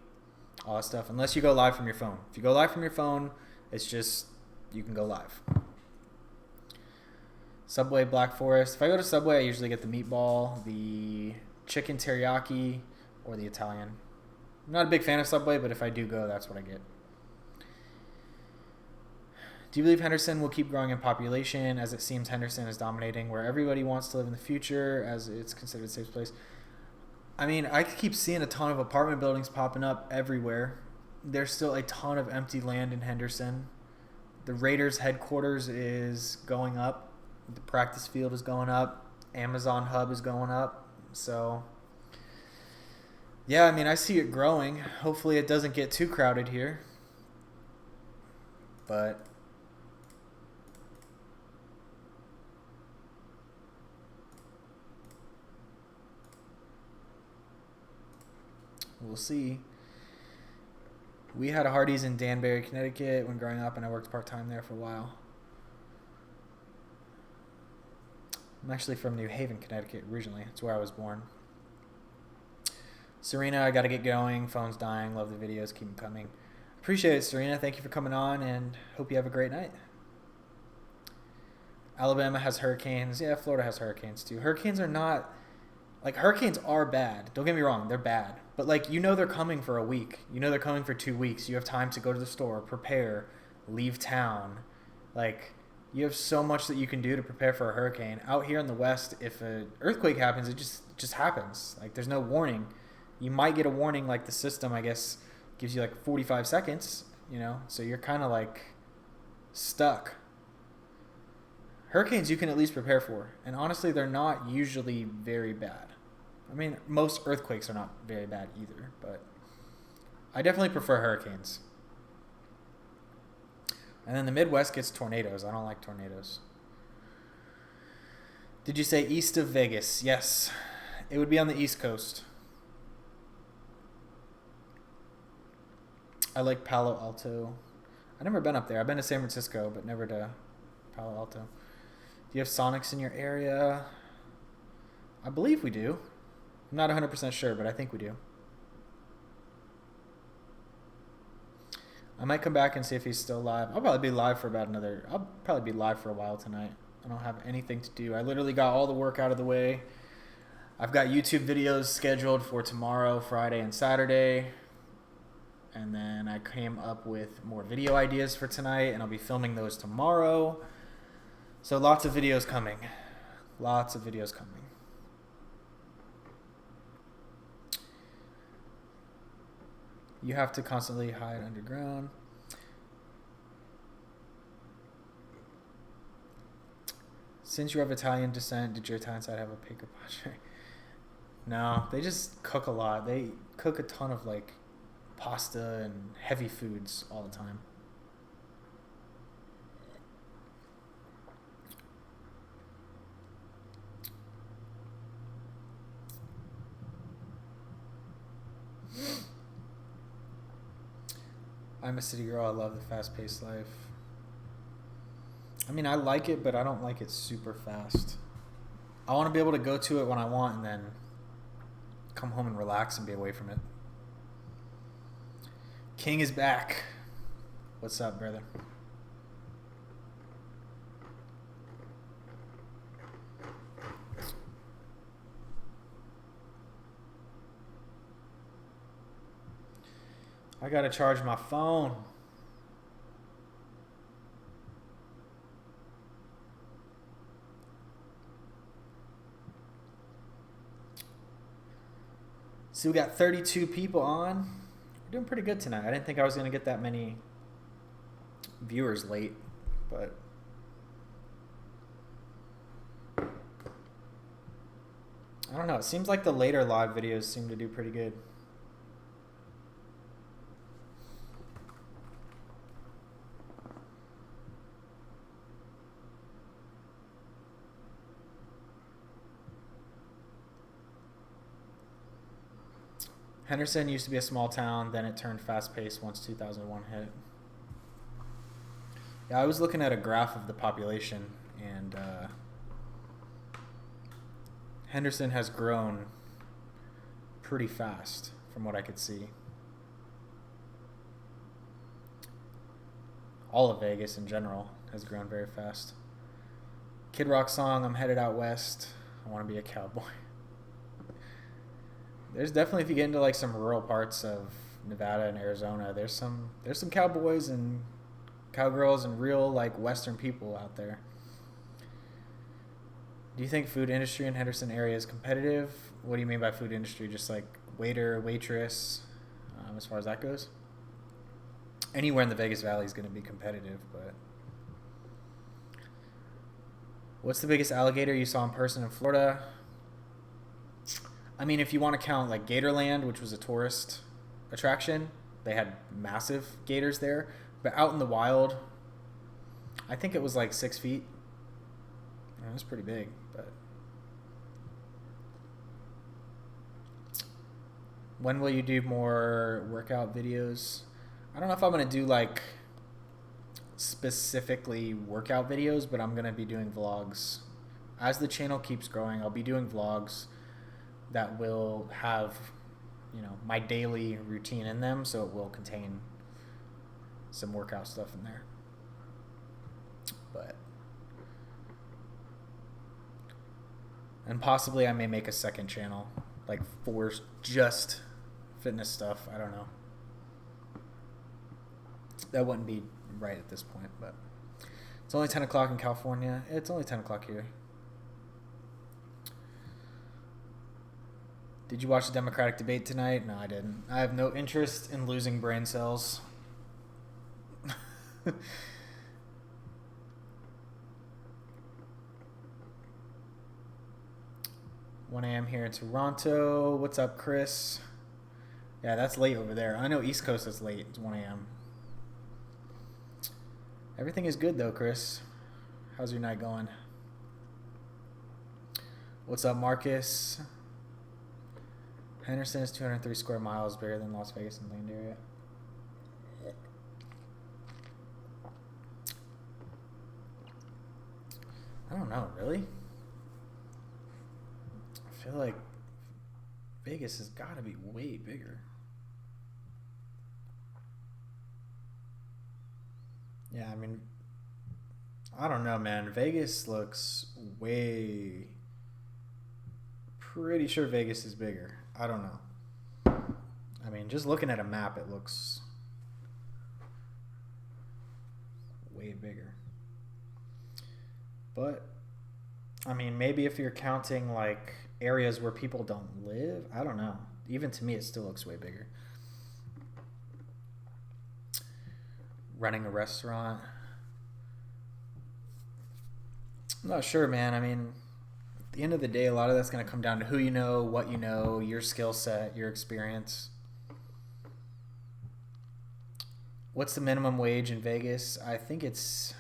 all that stuff. Unless you go live from your phone. If you go live from your phone, it's just, you can go live. Subway Black Forest. If I go to Subway, I usually get the meatball, the chicken teriyaki, or the Italian. I'm not a big fan of Subway, but if I do go, that's what I get. Do you believe Henderson will keep growing in population, as it seems Henderson is dominating where everybody wants to live in the future, as it's considered a safe place? I mean, I keep seeing a ton of apartment buildings popping up everywhere. There's still a ton of empty land in Henderson. The Raiders headquarters is going up. The practice field is going up. Amazon hub is going up. So, yeah, I mean, I see it growing. Hopefully it doesn't get too crowded here. But we'll see. We had a Hardee's in Danbury, Connecticut when growing up, and I worked part-time there for a while. I'm actually from New Haven, Connecticut originally. That's where I was born. Serena, I got to get going. Phone's dying. Love the videos. Keep them coming. Appreciate it, Serena. Thank you for coming on, and hope you have a great night. Alabama has hurricanes. Yeah, Florida has hurricanes too. Hurricanes are not... Like, hurricanes are bad. Don't get me wrong. They're bad. But, like, you know they're coming for a week. You know they're coming for 2 weeks. You have time to go to the store, prepare, leave town. Like, you have so much that you can do to prepare for a hurricane. Out here in the West, if an earthquake happens, it just happens. Like, there's no warning. You might get a warning, like the system, I guess, gives you, like, 45 seconds, you know? So you're kind of, like, stuck. Hurricanes you can at least prepare for. And honestly, they're not usually very bad. I mean, most earthquakes are not very bad either, but I definitely prefer hurricanes. And then the Midwest gets tornadoes. I don't like tornadoes. Did you say east of Vegas? Yes. It would be on the East Coast. I like Palo Alto. I've never been up there. I've been to San Francisco, but never to Palo Alto. Do you have Sonics in your area? I believe we do. I'm not 100% sure, but I think we do. I might come back and see if he's still live. I'll probably be live for a while tonight. I don't have anything to do. I literally got all the work out of the way. I've got YouTube videos scheduled for tomorrow, Friday, and Saturday. And then I came up with more video ideas for tonight, and I'll be filming those tomorrow. So lots of videos coming. Lots of videos coming. You have to constantly hide underground. Since you have Italian descent, did your Italian side have a pico pace? No, they just cook a lot. They cook a ton of like pasta and heavy foods all the time. I'm a city girl. I love the fast-paced life. I mean, I like it, but I don't like it super fast. I want to be able to go to it when I want and then come home and relax and be away from it. King is back. What's up, brother? I gotta charge my phone. So we got 32 people on. We're doing pretty good tonight. I didn't think I was gonna get that many viewers late, but I don't know. It seems like the later live videos seem to do pretty good. Henderson used to be a small town, then it turned fast-paced once 2001 hit. Yeah, I was looking at a graph of the population, and Henderson has grown pretty fast from what I could see. All of Vegas in general has grown very fast. Kid Rock song, I'm headed out west. I want to be a cowboy. There's definitely, if you get into like some rural parts of Nevada and Arizona, there's some cowboys and cowgirls and real like Western people out there. Do you think food industry in Henderson area is competitive? What do you mean by food industry? Just like waiter, waitress, as far as that goes? Anywhere in the Vegas Valley is going to be competitive, but what's the biggest alligator you saw in person in Florida? I mean, if you want to count like Gatorland, which was a tourist attraction, they had massive gators there. But out in the wild, I think it was like 6 feet. It was pretty big, but when will you do more workout videos? I don't know if I'm going to do like specifically workout videos, but I'm going to be doing vlogs. As the channel keeps growing, I'll be doing vlogs that will have, you know, my daily routine in them, so it will contain some workout stuff in there. But and possibly I may make a second channel like for just fitness stuff. I don't know. That wouldn't be right at this point, but it's only 10 o'clock in California. It's only 10 o'clock here. Did you watch the Democratic debate tonight? No, I didn't. I have no interest in losing brain cells. 1 a.m. here in Toronto. What's up, Chris? Yeah, that's late over there. I know East Coast is late. It's 1 a.m. Everything is good, though, Chris. How's your night going? What's up, Marcus? Henderson is 203 square miles, bigger than Las Vegas and land area. I don't know, really? I feel like Vegas has got to be way bigger. Yeah, I mean, I don't know, man. Vegas looks way... Pretty sure Vegas is bigger. I don't know. I mean, just looking at a map, it looks way bigger. But, I mean, maybe if you're counting, like, areas where people don't live, I don't know. Even to me, it still looks way bigger. Running a restaurant. I'm not sure, man. I mean, at the end of the day, a lot of that's going to come down to who you know, what you know, your skill set, your experience. What's the minimum wage in Vegas? I think it's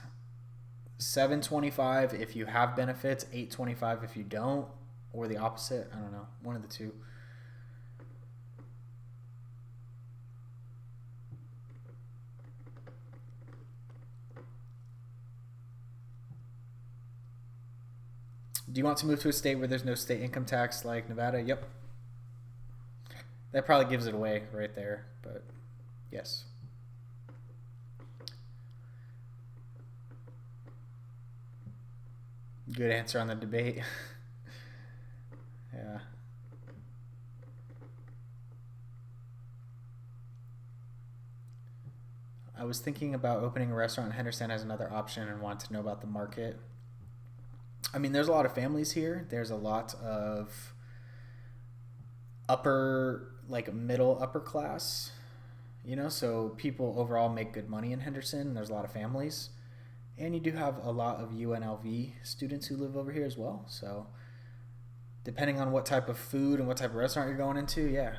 $7.25 if you have benefits, $8.25 if you don't, or the opposite. I don't know. One of the two. Do you want to move to a state where there's no state income tax like Nevada? Yep. That probably gives it away right there, but yes. Good answer on the debate. Yeah. I was thinking about opening a restaurant in Henderson as another option and wanted to know about the market. I mean, there's a lot of families here. There's a lot of upper, like middle upper class, you know, so people overall make good money in Henderson. There's a lot of families. And you do have a lot of UNLV students who live over here as well. So depending on what type of food and what type of restaurant you're going into, yeah.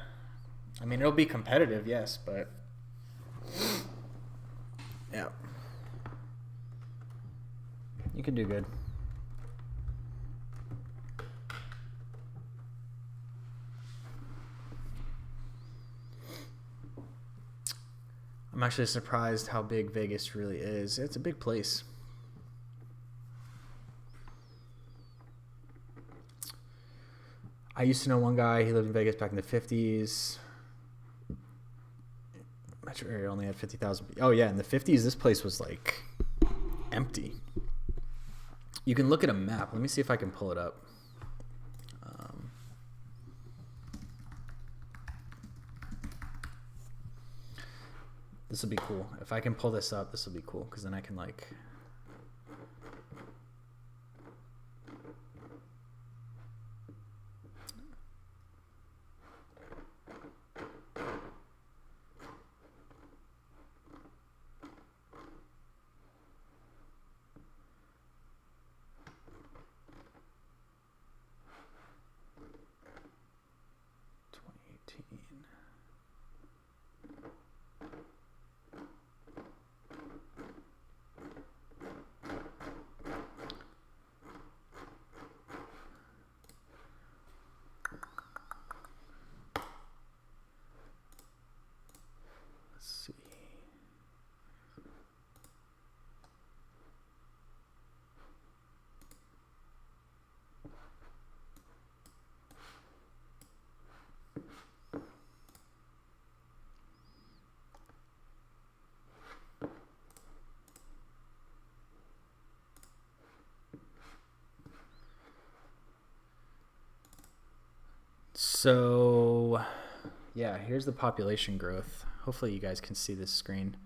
I mean, it'll be competitive, yes, but yeah. You can do good. I'm actually surprised how big Vegas really is. It's a big place. I used to know one guy. He lived in Vegas back in the 50s. Metro area only had 50,000. Oh, yeah. In the 50s, this place was like empty. You can look at a map. Let me see if I can pull it up. This will be cool. If I can pull this up, this will be cool because then I can like... So, yeah, here's the population growth. Hopefully you guys can see this screen.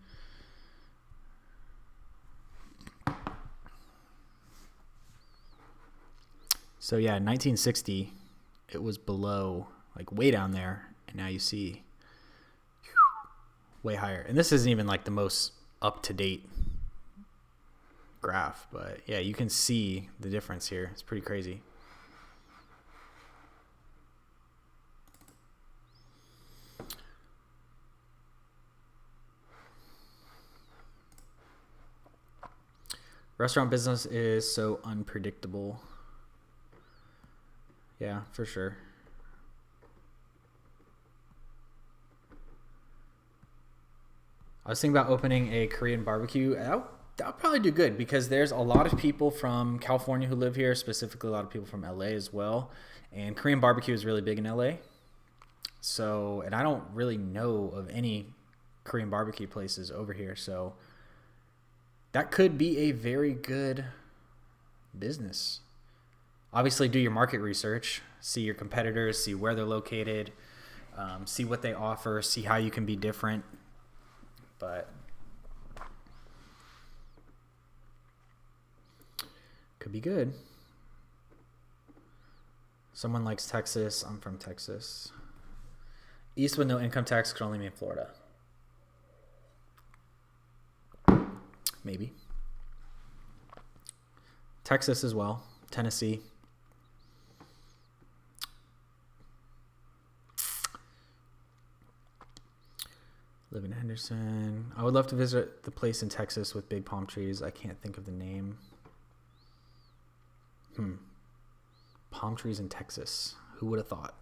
So yeah, in 1960, it was below, like way down there, and now you see way higher. And this isn't even like the most up-to-date graph, but yeah, you can see the difference here. It's pretty crazy. Restaurant business is so unpredictable. Yeah, for sure. I was thinking about opening a Korean barbecue. That'll probably do good because there's a lot of people from California who live here, specifically a lot of people from LA as well. And Korean barbecue is really big in LA. So, and I don't really know of any Korean barbecue places over here. So that could be a very good business. Obviously, do your market research, see your competitors, see where they're located, see what they offer, see how you can be different. But could be good. Someone likes Texas. I'm from Texas. East with no income tax could only mean Florida. Maybe. Texas as well. Tennessee. Live in Henderson. I would love to visit the place in Texas with big palm trees. I can't think of the name. Palm trees in Texas. Who would have thought?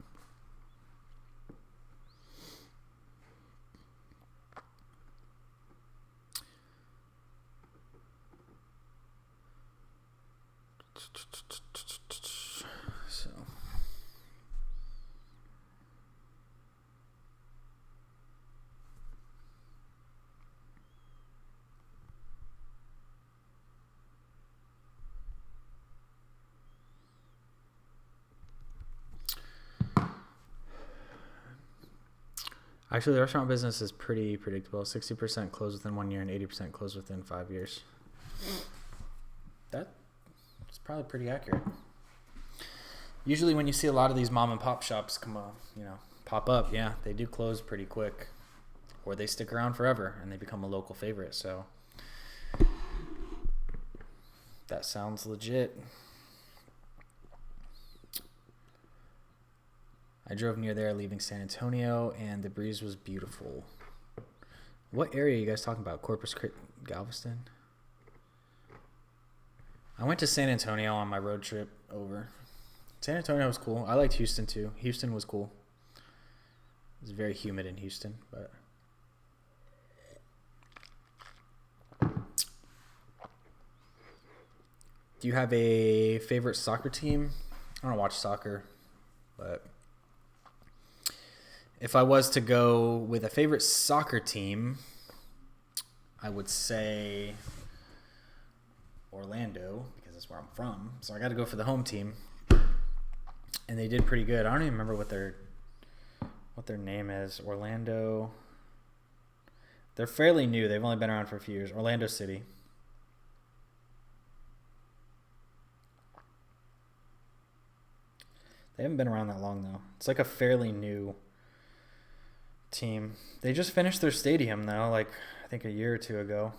So. Actually, the restaurant business is pretty predictable. 60% close within 1 year and 80% close within 5 years. That's probably pretty accurate. Usually when you see a lot of these mom and pop shops pop up, yeah, they do close pretty quick. Or they stick around forever and they become a local favorite. So that sounds legit. I drove near there leaving San Antonio, and the breeze was beautiful. What area are you guys talking about? Corpus Christi, Galveston? I went to San Antonio on my road trip over. San Antonio was cool. I liked Houston too. Houston was cool. It was very humid in Houston, but... Do you have a favorite soccer team? I don't watch soccer, but... If I was to go with a favorite soccer team, I would say Orlando, because that's where I'm from. So I got to go for the home team. And they did pretty good. I don't even remember what their name is. Orlando. They're fairly new. They've only been around for a few years. Orlando City. They haven't been around that long, though. It's like a fairly new team. They just finished their stadium though, like I think a year or two ago.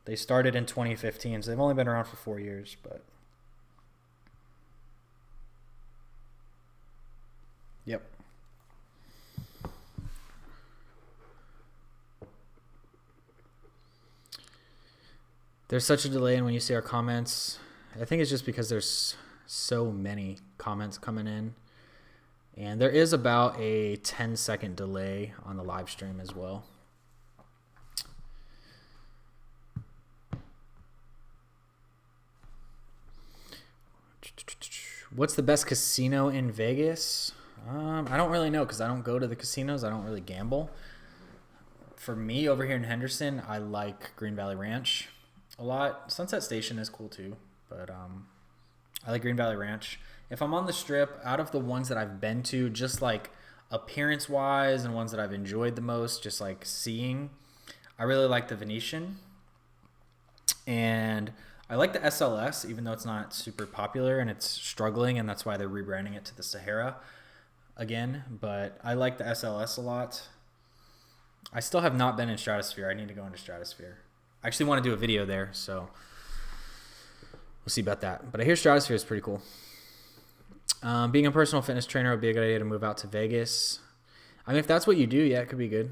They started in 2015, so they've only been around for 4 years, but yep. There's such a delay in when you see our comments. I think it's just because there's so many comments coming in. And there is about a 10-second delay on the live stream as well. What's the best casino in Vegas? I don't really know because I don't go to the casinos. I don't really gamble. For me, over here in Henderson, I like Green Valley Ranch a lot. Sunset Station is cool too, but I like Green Valley Ranch. if I'm on the Strip, out of the ones that I've been to, just like appearance wise and ones that I've enjoyed the most, just like seeing, I really like the Venetian. And I like the SLS, even though it's not super popular and it's struggling, and that's why they're rebranding it to the Sahara again. But I like the SLS a lot. I still have not been in Stratosphere. I need to go into Stratosphere. I actually want to do a video there, so we'll see about that. But I hear Stratosphere is pretty cool. Being a personal fitness trainer would be a good idea to move out to Vegas. I mean, if that's what you do, yeah, it could be good.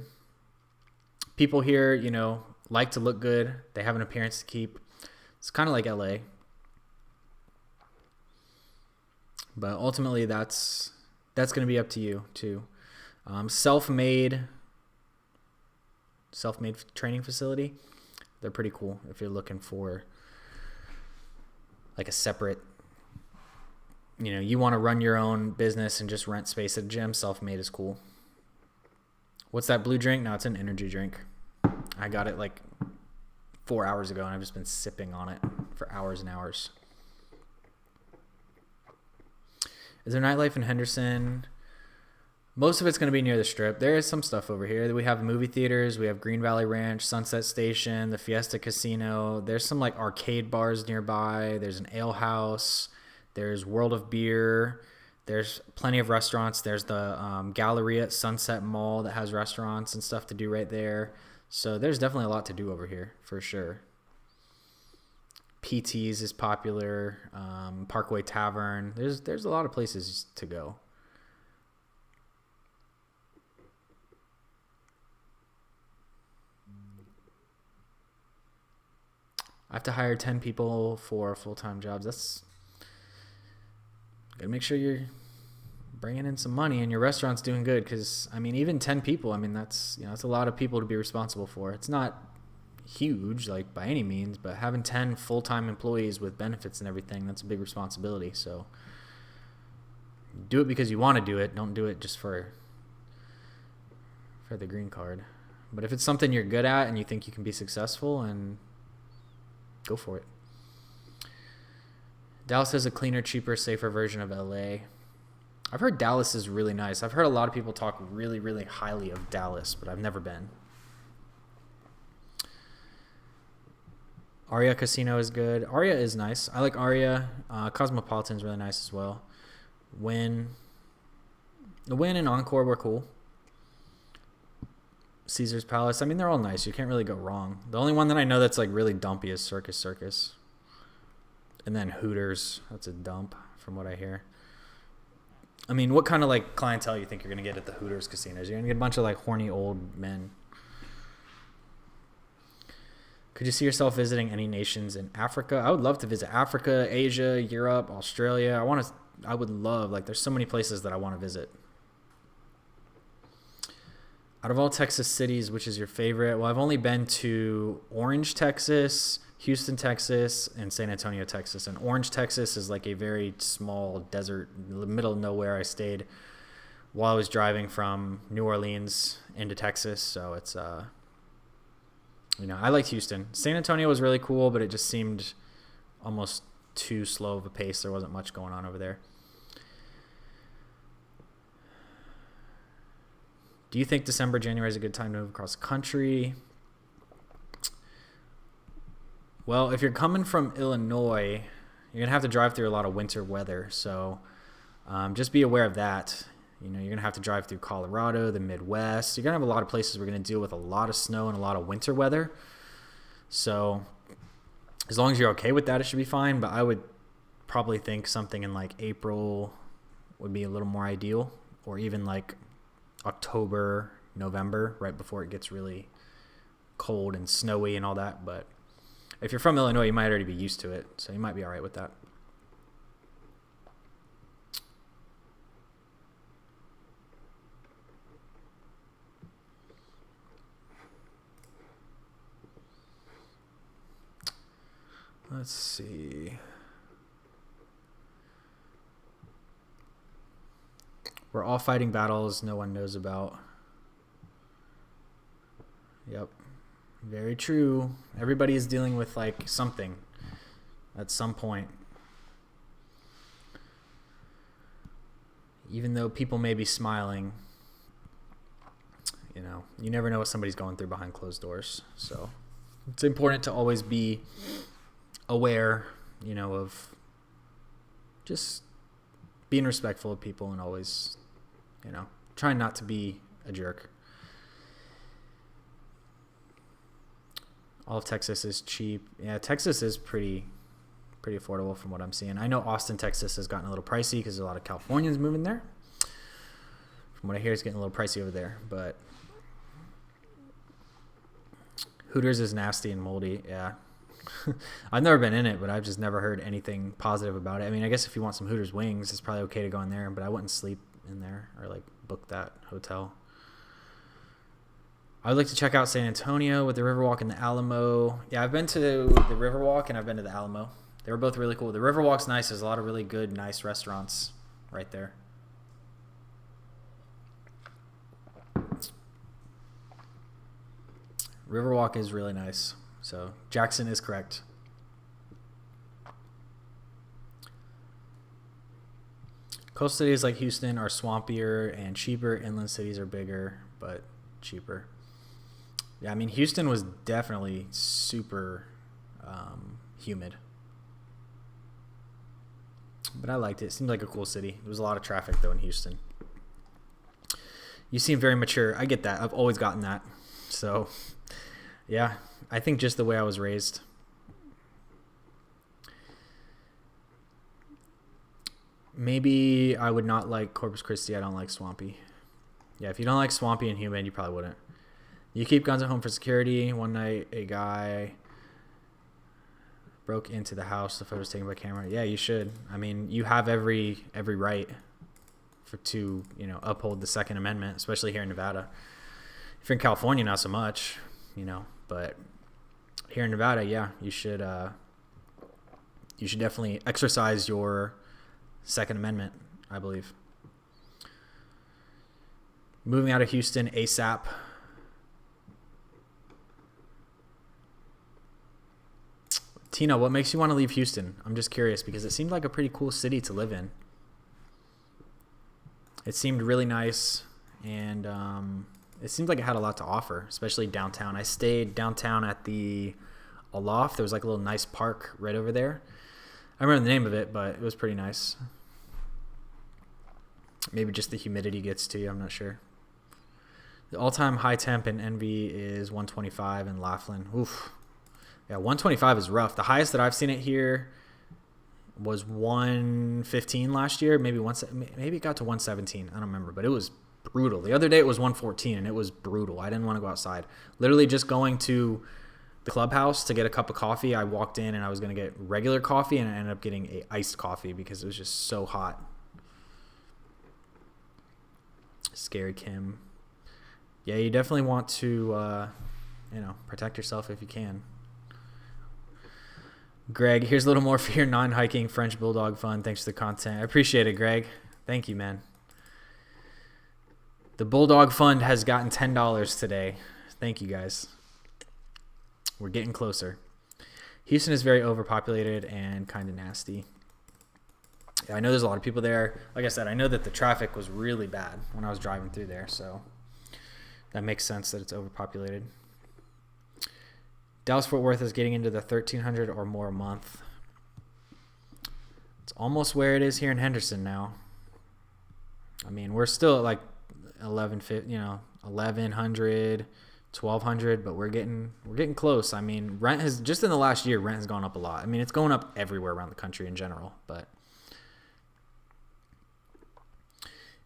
People here, you know, like to look good. They have an appearance to keep. It's kind of like LA. But ultimately, that's going to be up to you, too. Self-made training facility. They're pretty cool if you're looking for like a separate, you know, you want to run your own business and just rent space at a gym. Self-made is cool. What's that blue drink? No, it's an energy drink. I got it like 4 hours ago, and I've just been sipping on it for hours and hours. Is there nightlife in Henderson? Most of it's going to be near the Strip. There is some stuff over here. We have movie theaters. We have Green Valley Ranch, Sunset Station, the Fiesta Casino. There's some like arcade bars nearby. There's an ale house. There's World of Beer. There's plenty of restaurants. There's the Galleria at Sunset Mall that has restaurants and stuff to do right there. So there's definitely a lot to do over here for sure. PT's is popular. Parkway Tavern. There's a lot of places to go. I have to hire 10 people for full-time jobs. That's gotta make sure you're bringing in some money and your restaurant's doing good. Because I mean, even 10 people, I mean, that's, you know, it's a lot of people to be responsible for. It's not huge, like by any means, but having 10 full-time employees with benefits and everything, that's a big responsibility. So do it because you want to do it. Don't do it just for the green card. But if it's something you're good at and you think you can be successful, and go for it. Dallas has a cleaner, cheaper, safer version of LA. I've heard Dallas is really nice. I've heard a lot of people talk really, really highly of Dallas, but I've never been. Aria Casino is good. Aria is nice. I like Aria. Cosmopolitan is really nice as well. The Wynn and Encore were cool. Caesar's Palace. I mean, they're all nice. You can't really go wrong. The only one that I know that's like really dumpy is Circus. And then Hooters. That's a dump from what I hear. I mean, what kind of like clientele you think you're going to get at the Hooters casinos? You're going to get a bunch of like horny old men. Could you see yourself visiting any nations in Africa? I would love to visit Africa, Asia, Europe, Australia. I would love, like, there's so many places that I want to visit. Out of all Texas cities, which is your favorite? Well, I've only been to Orange, Texas, Houston, Texas, and San Antonio, Texas. And Orange, Texas is like a very small desert, middle of nowhere. I stayed while I was driving from New Orleans into Texas. So it's, you know, I liked Houston. San Antonio was really cool, but it just seemed almost too slow of a pace. There wasn't much going on over there. Do you think December, January is a good time to move across the country? Well, if you're coming from Illinois, you're going to have to drive through a lot of winter weather. So just be aware of that. You know, you're going to have to drive through Colorado, the Midwest. You're going to have a lot of places we're going to deal with a lot of snow and a lot of winter weather. So as long as you're okay with that, it should be fine. But I would probably think something in like April would be a little more ideal, or even like October, November, right before it gets really cold and snowy and all that. But if you're from Illinois, you might already be used to it, so you might be all right with that. Let's see. We're all fighting battles no one knows about. Yep. Very true. Everybody is dealing with like something at some point. even though people may be smiling, you know, you never know what somebody's going through behind closed doors. So it's important to always be aware, you know, of just being respectful of people and always, you know, trying not to be a jerk. All of Texas is cheap. Yeah, Texas is pretty affordable from what I'm seeing. I know Austin, Texas has gotten a little pricey because there's a lot of Californians moving there. From what I hear, it's getting a little pricey over there. But Hooters is nasty and moldy. Yeah. I've never been in it, but I've just never heard anything positive about it. I mean, I guess if you want some Hooters wings, it's probably okay to go in there, but I wouldn't sleep in there or like book that hotel. I would like to check out San Antonio with the Riverwalk and the Alamo. Yeah, I've been to the Riverwalk and I've been to the Alamo. They were both really cool. The Riverwalk's nice. There's a lot of really good, nice restaurants right there. Riverwalk is really nice. So Jackson is correct. Coastal cities like Houston are swampier and cheaper. Inland cities are bigger, but cheaper. Yeah, I mean, Houston was definitely super humid. But I liked it. It seemed like a cool city. There was a lot of traffic, though, in Houston. You seem very mature. I get that. I've always gotten that. So, yeah, I think just the way I was raised. Maybe I would not like Corpus Christi. I don't like swampy. Yeah, if you don't like swampy and humid, you probably wouldn't. You keep guns at home for security. One night, a guy broke into the house. The photo was taken by camera. Yeah, you should. I mean, you have every right to, you know, uphold the Second Amendment, especially here in Nevada. If you're in California, not so much, you know, but here in Nevada, yeah, you should definitely exercise your Second Amendment, I believe. Moving out of Houston ASAP. Tina, what makes you want to leave Houston? I'm just curious because it seemed like a pretty cool city to live in. It seemed really nice, and it seemed like it had a lot to offer, especially downtown. I stayed downtown at the Aloft. There was like a little nice park right over there. I remember the name of it, but it was pretty nice. Maybe just the humidity gets to you. I'm not sure. The all-time high temp in Envy is 125 in Laughlin. Oof. Yeah, 125 is rough. The highest that I've seen it here was 115 last year. Maybe it got to 117. I don't remember, but it was brutal. The other day it was 114, and it was brutal. I didn't want to go outside. Literally just going to the clubhouse to get a cup of coffee. I walked in, and I was going to get regular coffee, and I ended up getting a iced coffee because it was just so hot. Scary Kim. Yeah, you definitely want to, protect yourself if you can. Greg, here's a little more for your non-hiking French Bulldog fun. Thanks for the content. I appreciate it, Greg. Thank you, man. The Bulldog Fund has gotten $10 today. Thank you, guys. We're getting closer. Houston is very overpopulated and kind of nasty. Yeah, I know there's a lot of people there. Like I said, I know that the traffic was really bad when I was driving through there, so that makes sense that it's overpopulated. Dallas-Fort Worth is getting into the $1,300 or more a month. It's almost where it is here in Henderson now. I mean, we're still at like $1,100, $1,200, but we're getting close. I mean, rent has just in the last year, rent has gone up a lot. I mean, it's going up everywhere around the country in general, but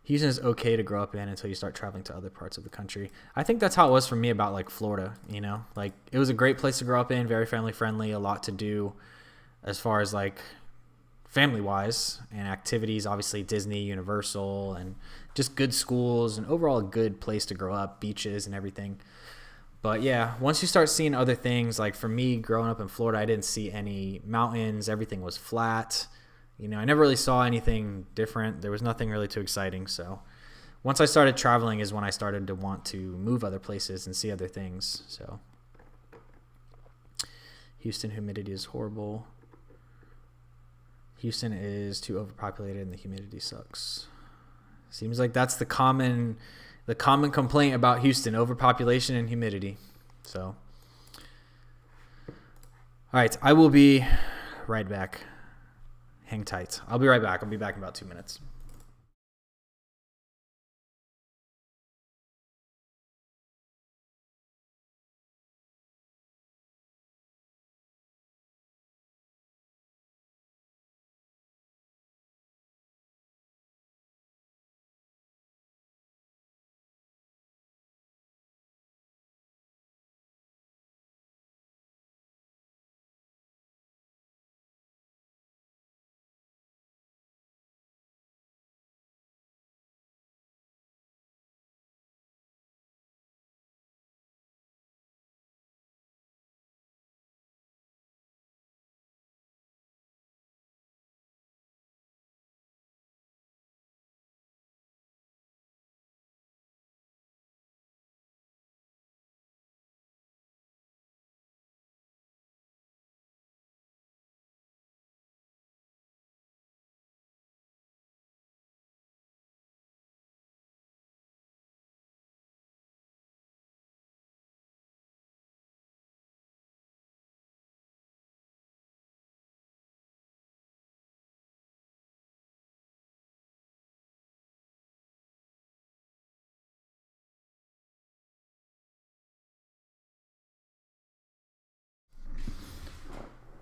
Houston is okay to grow up in until you start traveling to other parts of the country. I think that's how it was for me about like Florida, you know, like it was a great place to grow up in, very family friendly, a lot to do as far as like family wise and activities, obviously Disney, Universal, and just good schools and overall a good place to grow up, beaches and everything. But yeah, once you start seeing other things, like for me growing up in Florida, I didn't see any mountains. Everything was flat. You know, I never really saw anything different. There was nothing really too exciting. So once I started traveling is when I started to want to move other places and see other things. So Houston humidity is horrible. Houston is too overpopulated and the humidity sucks. Seems like that's the common complaint about Houston: overpopulation and humidity. So, all right, I will be right back. Hang tight. I'll be right back. I'll be back in about 2 minutes.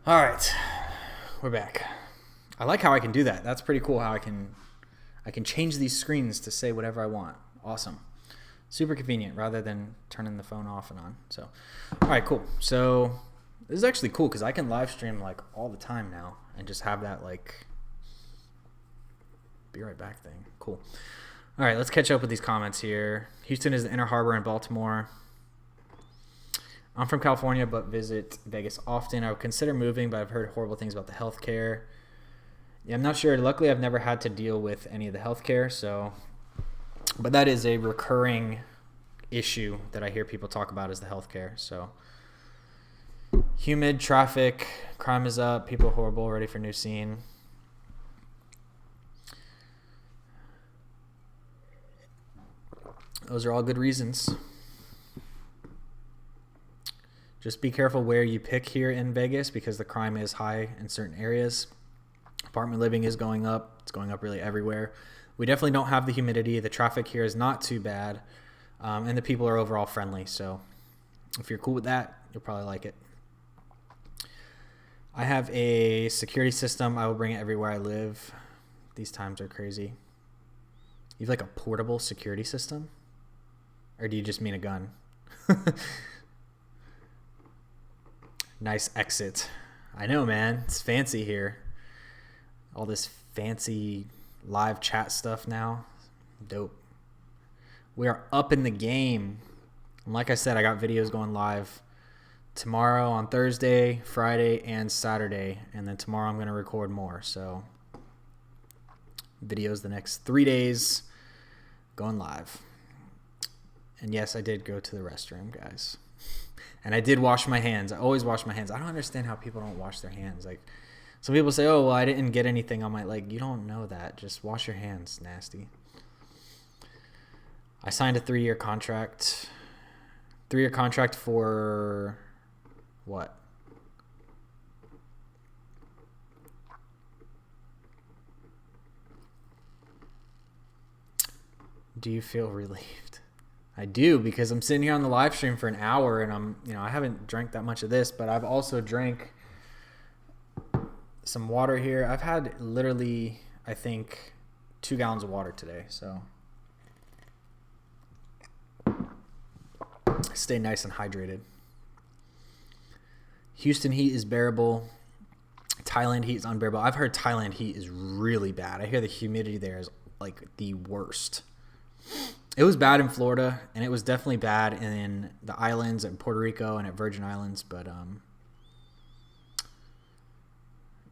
All right, we're back. I like how I can do that. That's pretty cool how I can change these screens to say whatever I want. Awesome. Super convenient rather than turning the phone off and on. So, all right, cool. So this is actually cool because I can live stream like all the time now and just have that like be right back thing. Cool. All right, let's catch up with these comments here. Houston is the inner harbor in Baltimore. I'm from California, but visit Vegas often. I would consider moving, but I've heard horrible things about the healthcare. Yeah, I'm not sure. Luckily, I've never had to deal with any of the healthcare, so. But that is a recurring issue that I hear people talk about is the healthcare. So, humid, traffic, crime is up, people are horrible, ready for new scene. Those are all good reasons. Just be careful where you pick here in Vegas because the crime is high in certain areas. Apartment living is going up. It's going up really everywhere. We definitely don't have the humidity. The traffic here is not too bad. And the people are overall friendly. So if you're cool with that, you'll probably like it. I have a security system. I will bring it everywhere I live. These times are crazy. You have like a portable security system? Or do you just mean a gun? Nice exit. I know, man. It's fancy here. All this fancy live chat stuff now. Dope. We are up in the game. And like I said, I got videos going live tomorrow on Thursday, Friday, and Saturday. And then tomorrow I'm going to record more. So videos the next 3 days going live. And yes, I did go to the restroom, guys. And I did wash my hands. I always wash my hands. I don't understand how people don't wash their hands. Like, some people say, oh, well, I didn't get anything on my, like, you don't know that. Just wash your hands, nasty. I signed a 3-year contract. 3-year contract for what? Do you feel relieved? I do, because I'm sitting here on the live stream for an hour and I haven't drank that much of this, but I've also drank some water here. I've had literally, I think, 2 gallons of water today. So stay nice and hydrated. Houston heat is bearable. Thailand heat is unbearable. I've heard Thailand heat is really bad. I hear the humidity there is like the worst. It was bad in Florida, and it was definitely bad in the islands at Puerto Rico and at Virgin Islands. But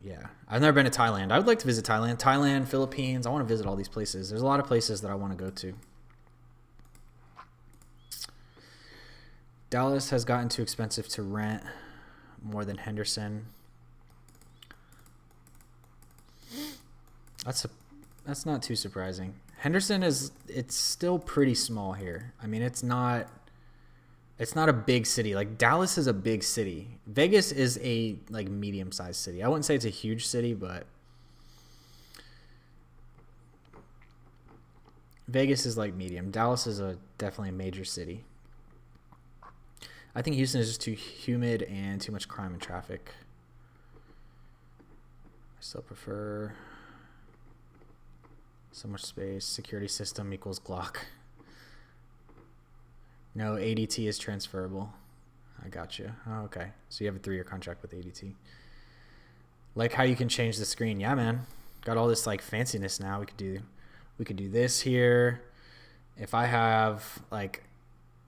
yeah, I've never been to Thailand. I would like to visit Thailand, Philippines. I want to visit all these places. There's a lot of places that I want to go to. Dallas has gotten too expensive to rent, more than Henderson. That's not too surprising. Henderson it's still pretty small here. I mean, it's not a big city. Like Dallas is a big city. Vegas is a like medium-sized city. I wouldn't say it's a huge city, but Vegas is like medium. Dallas is definitely a major city. I think Houston is just too humid and too much crime and traffic. I still prefer so much space. Security system equals Glock. No, ADT is transferable. I got you. Oh, okay. So you have a 3-year contract with ADT. Like how you can change the screen. Yeah, man. Got all this like fanciness now. We could do this here. If I have like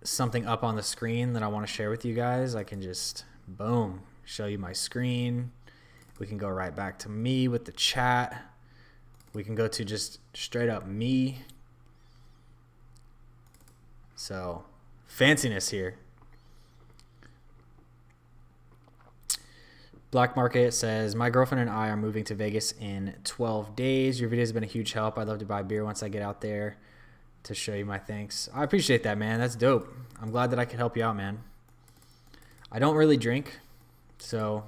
something up on the screen that I want to share with you guys, I can just boom, show you my screen. We can go right back to me with the chat. We can go to just straight up me. So fanciness here. Black Market says, my girlfriend and I are moving to Vegas in 12 days. Your video has been a huge help. I'd love to buy beer once I get out there to show you my thanks. I appreciate that, man. That's dope. I'm glad that I could help you out, man. I don't really drink, so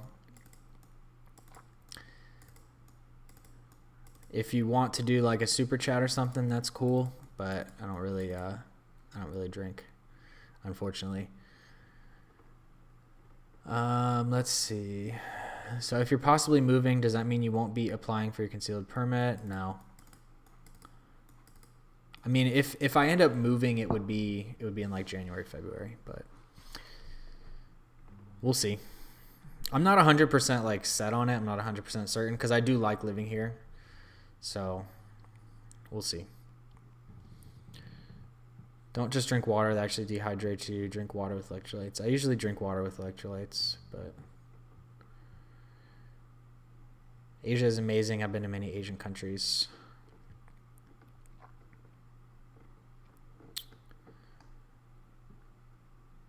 if you want to do like a super chat or something, that's cool. But I don't really drink, unfortunately. Let's see. So if you're possibly moving, does that mean you won't be applying for your concealed permit? No. I mean, if I end up moving, it would be in like January, February, but we'll see. I'm not 100% like set on it. I'm not 100% certain because I do like living here. So we'll see. Don't just drink water that actually dehydrates you. Drink water with electrolytes. I usually drink water with electrolytes, but Asia is amazing. I've been to many Asian countries.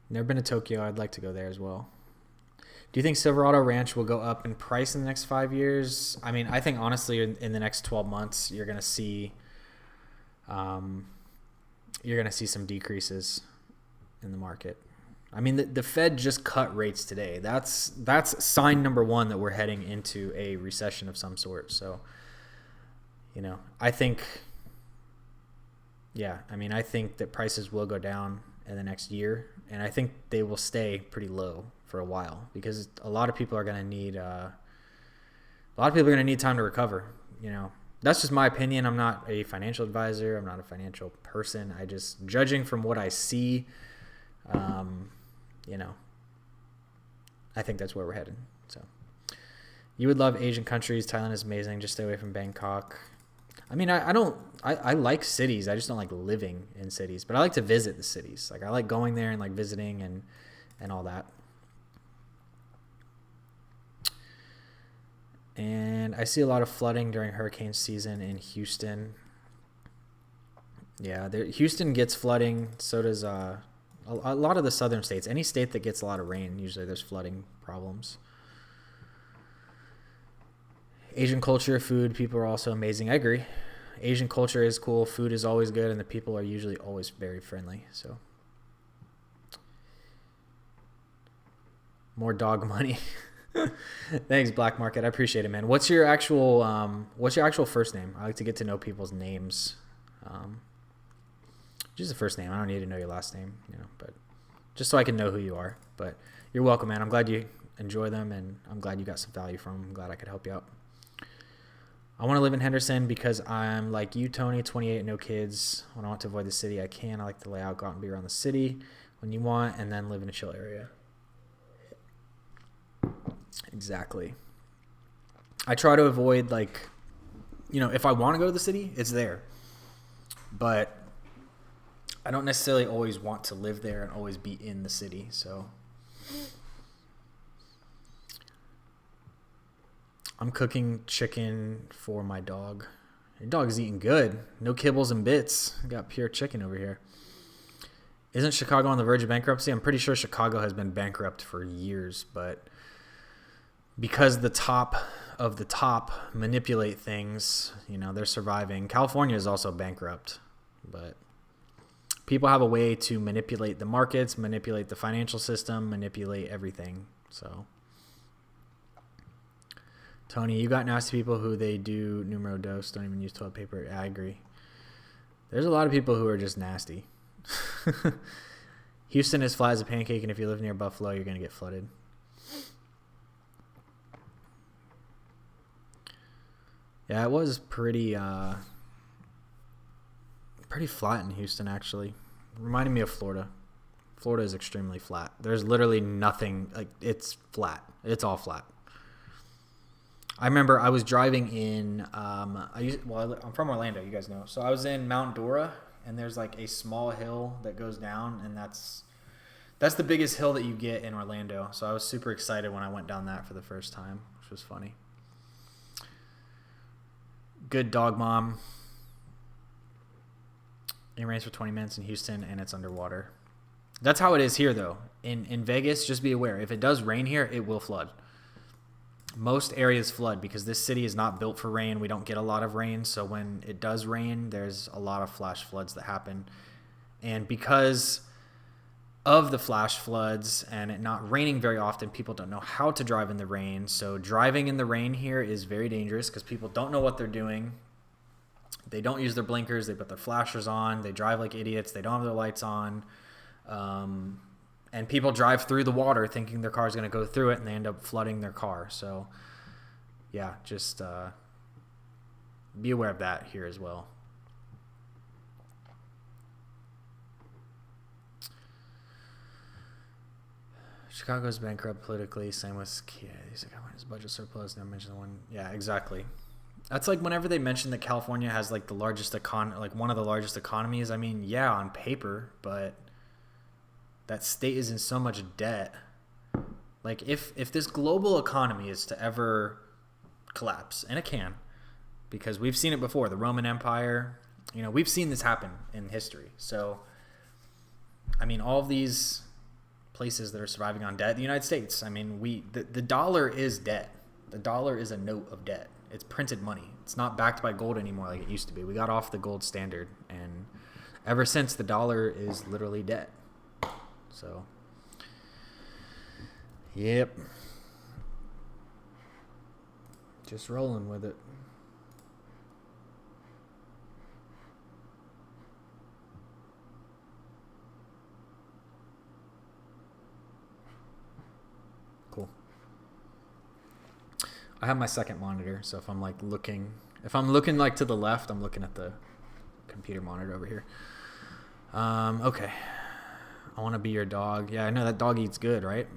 Never been to Tokyo. I'd like to go there as well. Do you think Silverado Ranch will go up in price in the next 5 years? I mean, I think honestly in the next 12 months, you're going to see some decreases in the market. I mean, the Fed just cut rates today. That's sign number one that we're heading into a recession of some sort. So, you know, I think that prices will go down in the next year, and I think they will stay pretty low for a while because a lot of people are going to need time to recover. You know, that's just my opinion. I'm not a financial advisor. I'm not a financial person. I just judging from what I see, you know, I think that's where we're headed. So you would love Asian countries. Thailand is amazing. Just stay away from Bangkok. I mean, I like cities. I just don't like living in cities, but I like to visit the cities. Like I like going there and like visiting and all that. And I see a lot of flooding during hurricane season in Houston. Yeah, Houston gets flooding. So does a lot of the southern states. Any state that gets a lot of rain, usually there's flooding problems. Asian culture, food, people are also amazing. I agree. Asian culture is cool. Food is always good, and the people are usually always very friendly. So more dog money. Thanks, Black Market. I appreciate it, man. What's your actual first name? I like to get to know people's names. Just the first name. I don't need to know your last name, you know, but just so I can know who you are. But you're welcome, man. I'm glad you enjoy them, and I'm glad you got some value from them. I'm glad I could help you out. I want to live in Henderson because I'm like you, Tony, 28, no kids. When I want to avoid the city, I can. I like to lay out, go out and be around the city when you want, and then live in a chill area. Exactly. I try to avoid, like, you know, if I want to go to the city, it's there. But I don't necessarily always want to live there and always be in the city, so I'm cooking chicken for my dog. Your dog's eating good. No kibbles and bits. I got pure chicken over here. Isn't Chicago on the verge of bankruptcy? I'm pretty sure Chicago has been bankrupt for years, but because the top of the top manipulate things, they're surviving. California is also bankrupt, but people have a way to manipulate the markets, manipulate the financial system, manipulate everything. So, Tony, you got nasty people who they do numero dos, don't even use toilet paper. Yeah, I agree. There's a lot of people who are just nasty. Houston is flat as a pancake, and if you live near Buffalo, you're going to get flooded. Yeah, it was pretty flat in Houston, actually. Reminded me of Florida. Florida is extremely flat. There's literally nothing. It's flat. It's all flat. I remember I was driving in. I'm from Orlando, you guys know. So I was in Mount Dora, and there's a small hill that goes down, and that's the biggest hill that you get in Orlando. So I was super excited when I went down that for the first time, which was funny. Good dog mom. It rains for 20 minutes in Houston, and it's underwater. That's how it is here, though. In Vegas, just be aware. If it does rain here, it will flood. Most areas flood because this city is not built for rain. We don't get a lot of rain, so when it does rain, there's a lot of flash floods that happen. And because of the flash floods and it not raining very often, people don't know how to drive in the rain. So driving in the rain here is very dangerous because people don't know what they're doing. They don't use their blinkers. They put their flashers on. They drive like idiots. They don't have their lights on. And people drive through the water thinking their car is going to go through it, and they end up flooding their car. So, yeah, just be aware of that here as well. Chicago's bankrupt politically. Same with his budget surplus. Never mentioned the one. Yeah, exactly. That's like whenever they mention that California has the largest one of the largest economies. I mean, yeah, on paper, but that state is in so much debt. If this global economy is to ever collapse, and it can, because we've seen it before, the Roman Empire, we've seen this happen in history. So, I mean, all of these places that are surviving on debt, the United States, I mean, the dollar is debt. The dollar is a note of debt. It's printed money. It's not backed by gold anymore like it used to be. We got off the gold standard, and ever since, the dollar is literally debt. So, yep. Just rolling with it. Cool. I have my second monitor, so if I'm looking to the left, I'm looking at the computer monitor over here. Okay. I want to be your dog. Yeah, I know that dog eats good, right?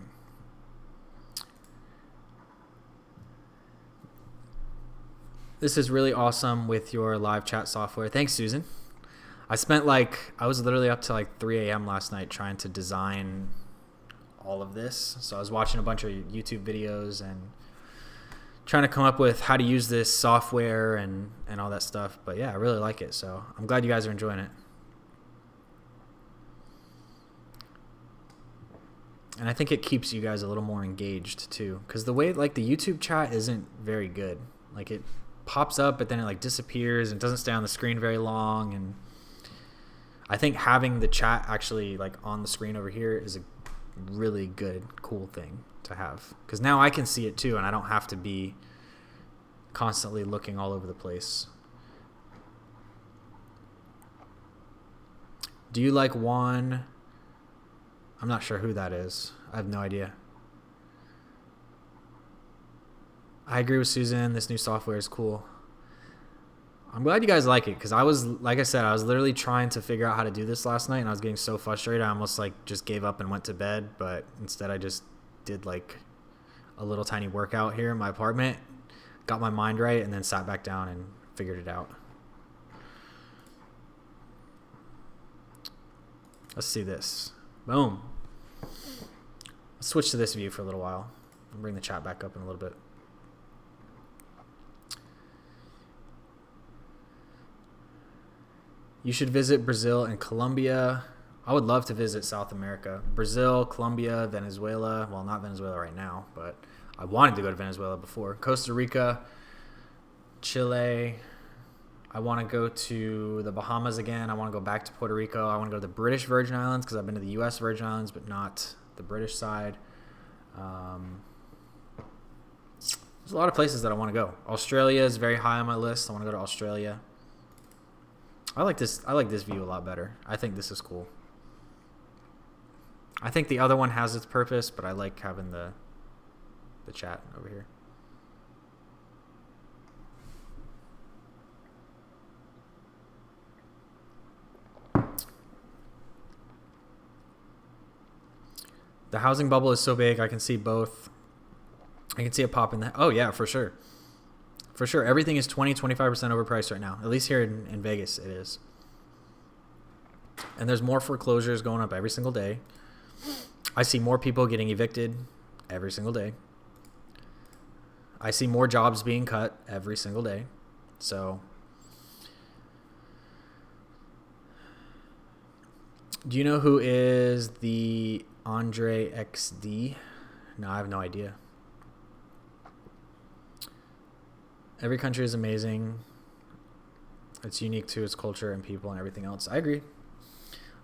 This is really awesome with your live chat software. Thanks, Susan. I was literally up to 3 a.m. last night trying to design all of this. So I was watching a bunch of YouTube videos and trying to come up with how to use this software and all that stuff. But yeah, I really like it. So I'm glad you guys are enjoying it. And I think it keeps you guys a little more engaged too. Because the way the YouTube chat isn't very good. It pops up, but then it disappears and doesn't stay on the screen very long. And I think having the chat actually on the screen over here is a really good, cool thing to have. Because now I can see it too, and I don't have to be constantly looking all over the place. Do you like Juan? I'm not sure who that is. I have no idea. I agree with Susan. This new software is cool. I'm glad you guys like it because I was literally trying to figure out how to do this last night, and I was getting so frustrated. I almost just gave up and went to bed, but instead I just did a little tiny workout here in my apartment, got my mind right, and then sat back down and figured it out. Let's see this. Boom. Let's switch to this view for a little while. I'll bring the chat back up in a little bit. You should visit Brazil and Colombia. I would love to visit South America. Brazil, Colombia, Venezuela. Well, not Venezuela right now, but I wanted to go to Venezuela before. Costa Rica, Chile. I want to go to the Bahamas again. I want to go back to Puerto Rico. I want to go to the British Virgin Islands because I've been to the U.S. Virgin Islands, but not the British side. There's a lot of places that I want to go. Australia is very high on my list. I want to go to Australia. I like this view a lot better. I think this is cool. I think the other one has its purpose, but I like having the chat over here. The housing bubble is so big. I can see both. I can see it pop in that. Oh, yeah, for sure. For sure. Everything is 20-25% overpriced right now. At least here in Vegas, it is. And there's more foreclosures going up every single day. I see more people getting evicted every single day. I see more jobs being cut every single day. So, do you know who is the Andre XD? No, I have no idea. Every country is amazing. It's unique to its culture and people and everything else. I agree.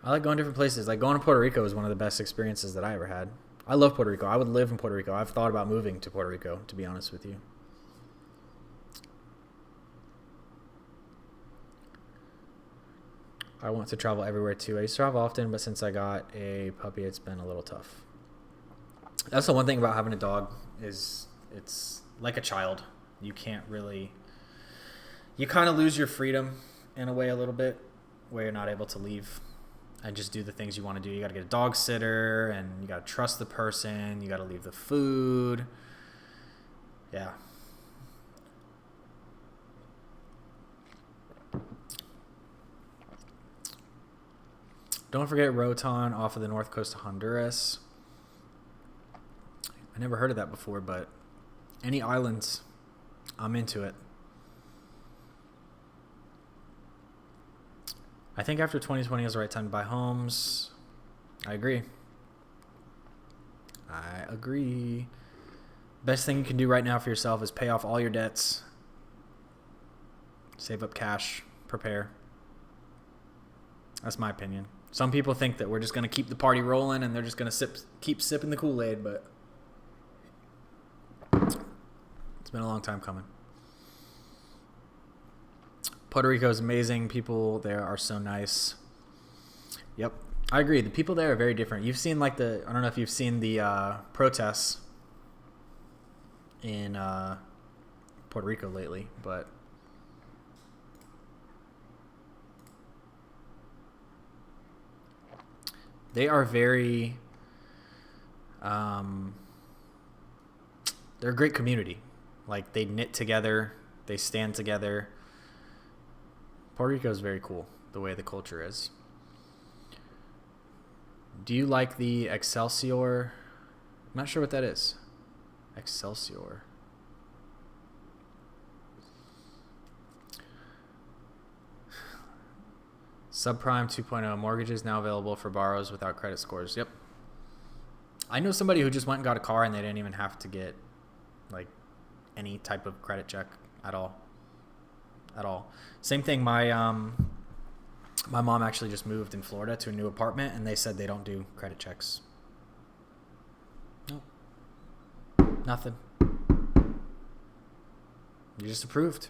I like going to different places. Like going to Puerto Rico is one of the best experiences that I ever had. I love Puerto Rico. I would live in Puerto Rico. I've thought about moving to Puerto Rico, to be honest with you. I want to travel everywhere too. I used to travel often, but since I got a puppy, it's been a little tough. That's the one thing about having a dog is it's like a child. You can't really... You kind of lose your freedom in a way a little bit where you're not able to leave and just do the things you want to do. You got to get a dog sitter and you got to trust the person. You got to leave the food. Yeah. Don't forget Rotan off of the north coast of Honduras. I never heard of that before, but any islands, I'm into it. I think after 2020 is the right time to buy homes. I agree. Best thing you can do right now for yourself is pay off all your debts. Save up cash. Prepare. That's my opinion. Some people think that we're just going to keep the party rolling and they're just going to keep sipping the Kool-Aid, but it's been a long time coming. Puerto Rico is amazing. People there are so nice. Yep. I agree. The people there are very different. You've seen I don't know if you've seen the protests in Puerto Rico lately, but they are very, they're a great community. Like they knit together, they stand together. Puerto Rico is very cool, the way the culture is. Do you like the Excelsior? I'm not sure what that is. Excelsior. Subprime 2.0 mortgages now available for borrowers without credit scores. Yep. I know somebody who just went and got a car and they didn't even have to get like any type of credit check at all. Same thing. My mom actually just moved in Florida to a new apartment and they said they don't do credit checks. Nope. Nothing. You just approved.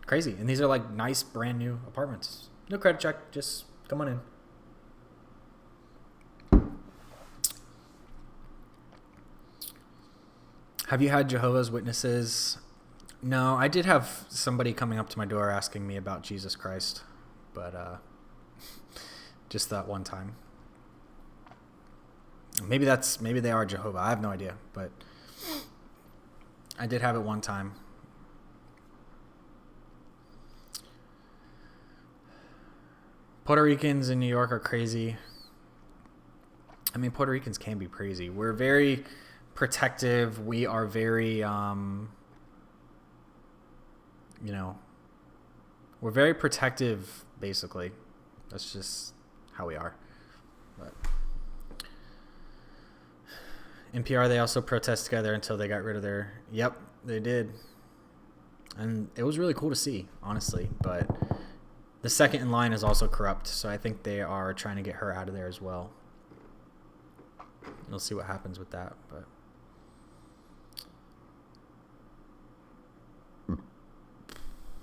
Crazy. And these are like nice brand new apartments. No credit check, just come on in. Have you had Jehovah's Witnesses? No, I did have somebody coming up to my door asking me about Jesus Christ, but just that one time. Maybe they are Jehovah. I have no idea, but I did have it one time. Puerto Ricans in New York are crazy. I mean, Puerto Ricans can be crazy. We're very protective. We are very, we're very protective, basically. That's just how we are. But NPR, they also protest together until they got rid of their... Yep, they did. And it was really cool to see, honestly. But the second in line is also corrupt, so I think they are trying to get her out of there as well. We'll see what happens with that. But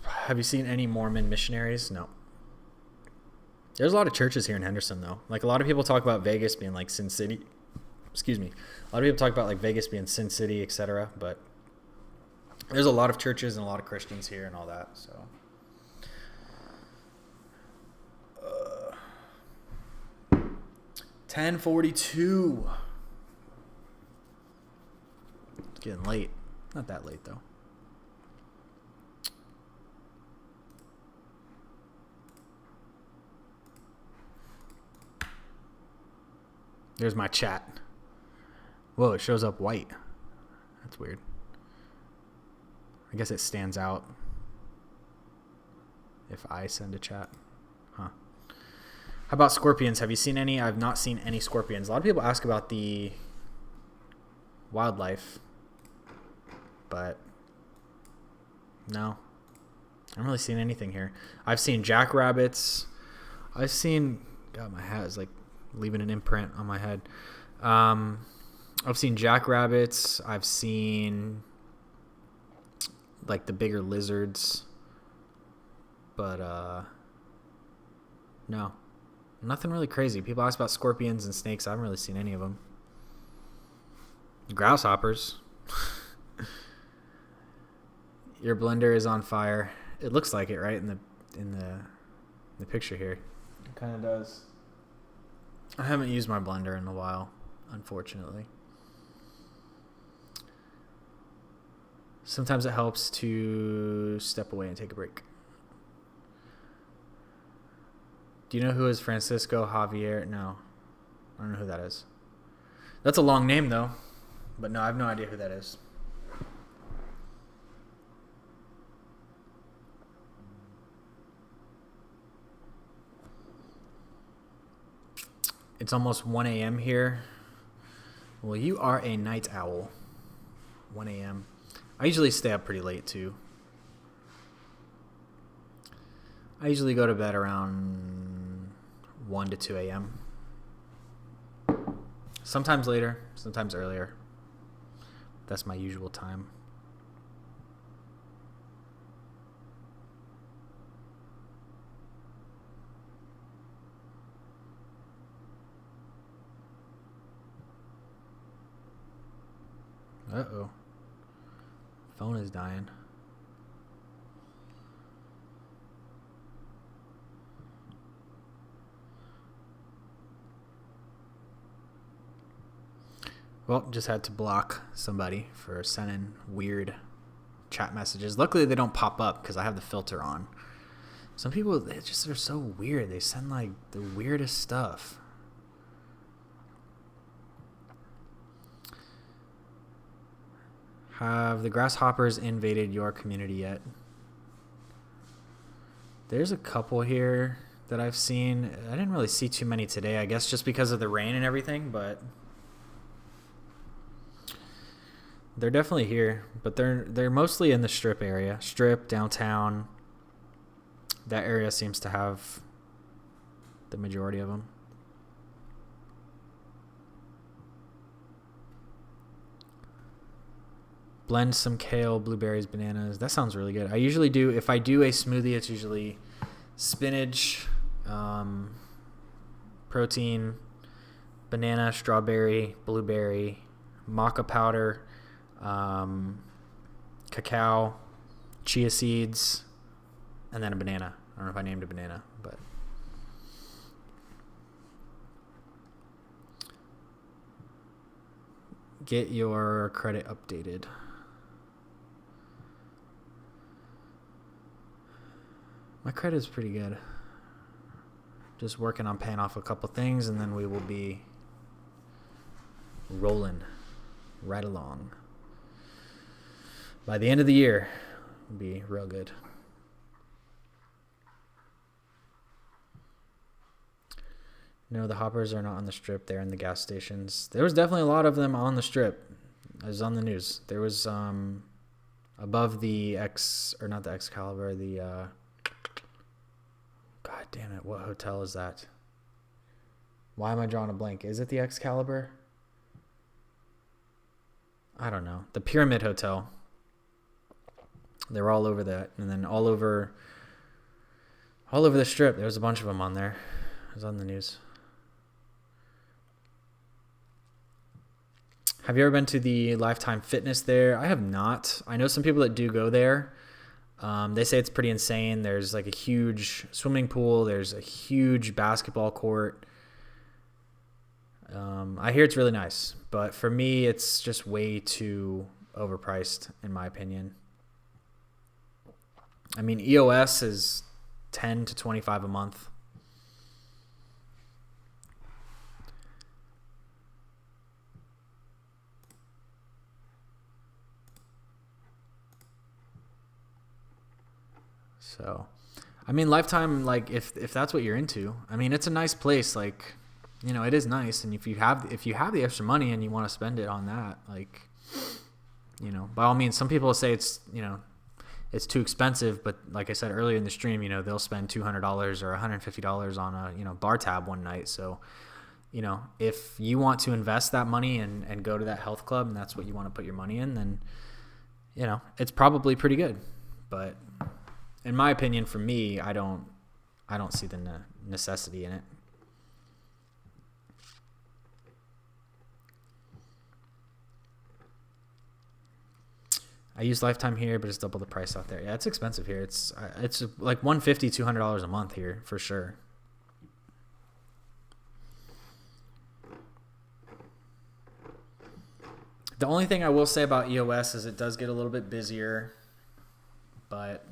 have you seen any Mormon missionaries? No. There's a lot of churches here in Henderson, though. Like, a lot of people talk about Vegas being like Sin City. Excuse me. A lot of people talk about like Vegas being Sin City, etc. But there's a lot of churches and a lot of Christians here and all that. So 10:42. It's getting late. Not that late though. There's my chat. Whoa, it shows up white. That's weird. I guess it stands out if I send a chat. Huh. How about scorpions? Have you seen any? I've not seen any scorpions. A lot of people ask about the wildlife, but no. I haven't really seen anything here. I've seen jackrabbits. I've seen... God, my hat is like leaving an imprint on my head. I've seen jackrabbits. I've seen like the bigger lizards, but no, nothing really crazy. People ask about scorpions and snakes. I haven't really seen any of them. Grasshoppers. Your blender is on fire. It looks like it, right, in the picture here. It kind of does. I haven't used my blender in a while, unfortunately. Sometimes it helps to step away and take a break. Do you know who is Francisco Javier? No. I don't know who that is. That's a long name, though. But no, I have no idea who that is. It's almost 1 a.m. here. Well, you are a night owl. 1 a.m. I usually stay up pretty late, too. I usually go to bed around 1 to 2 a.m. Sometimes later, sometimes earlier. That's my usual time. Uh-oh. Phone is dying. Well, just had to block somebody for sending weird chat messages. Luckily, they don't pop up because I have the filter on. Some people, they just are so weird. They send like the weirdest stuff. Have the grasshoppers invaded your community yet? There's a couple here that I've seen. I didn't really see too many today, I guess just because of the rain and everything, but they're definitely here. But they're mostly in the Strip area. Strip, downtown. That area seems to have the majority of them. Blend some kale, blueberries, bananas. That sounds really good. I usually do, if I do a smoothie, it's usually spinach, protein, banana, strawberry, blueberry, maca powder, cacao, chia seeds, and then a banana. I don't know if I named a banana, but get your credit updated. My credit is pretty good. Just working on paying off a couple things, and then we will be rolling right along. By the end of the year, it'll be real good. No, the hoppers are not on the strip. They're in the gas stations. There was definitely a lot of them on the strip. It was on the news. There was above the not the Excalibur, the God damn it, what hotel is that? Why am I drawing a blank? Is it the Excalibur? I don't know. The Pyramid Hotel. They were all over that, and then all over the strip. There was a bunch of them on there. It was on the news. Have you ever been to the Lifetime Fitness there? I have not. I know some people that do go there. They say it's pretty insane. There's like a huge swimming pool. There's a huge basketball court. I hear it's really nice, but for me, it's just way too overpriced, in my opinion. I mean, EOS is $10 to $25 a month. So, I mean, Lifetime, like if that's what you're into, I mean, it's a nice place. Like, you know, it is nice, and if you have the extra money and you want to spend it on that, like, you know, by all means, some people say it's, you know, it's too expensive, but like I said earlier in the stream, you know, they'll spend $200 or $150 on a, you know, bar tab one night. So, you know, if you want to invest that money and go to that health club and that's what you want to put your money in, then, you know, it's probably pretty good. But in my opinion, for me, I don't see the necessity in it. I use Lifetime here, but it's double the price out there. Yeah, it's expensive here. It's like $150, $200 a month here for sure. The only thing I will say about EOS is it does get a little bit busier, but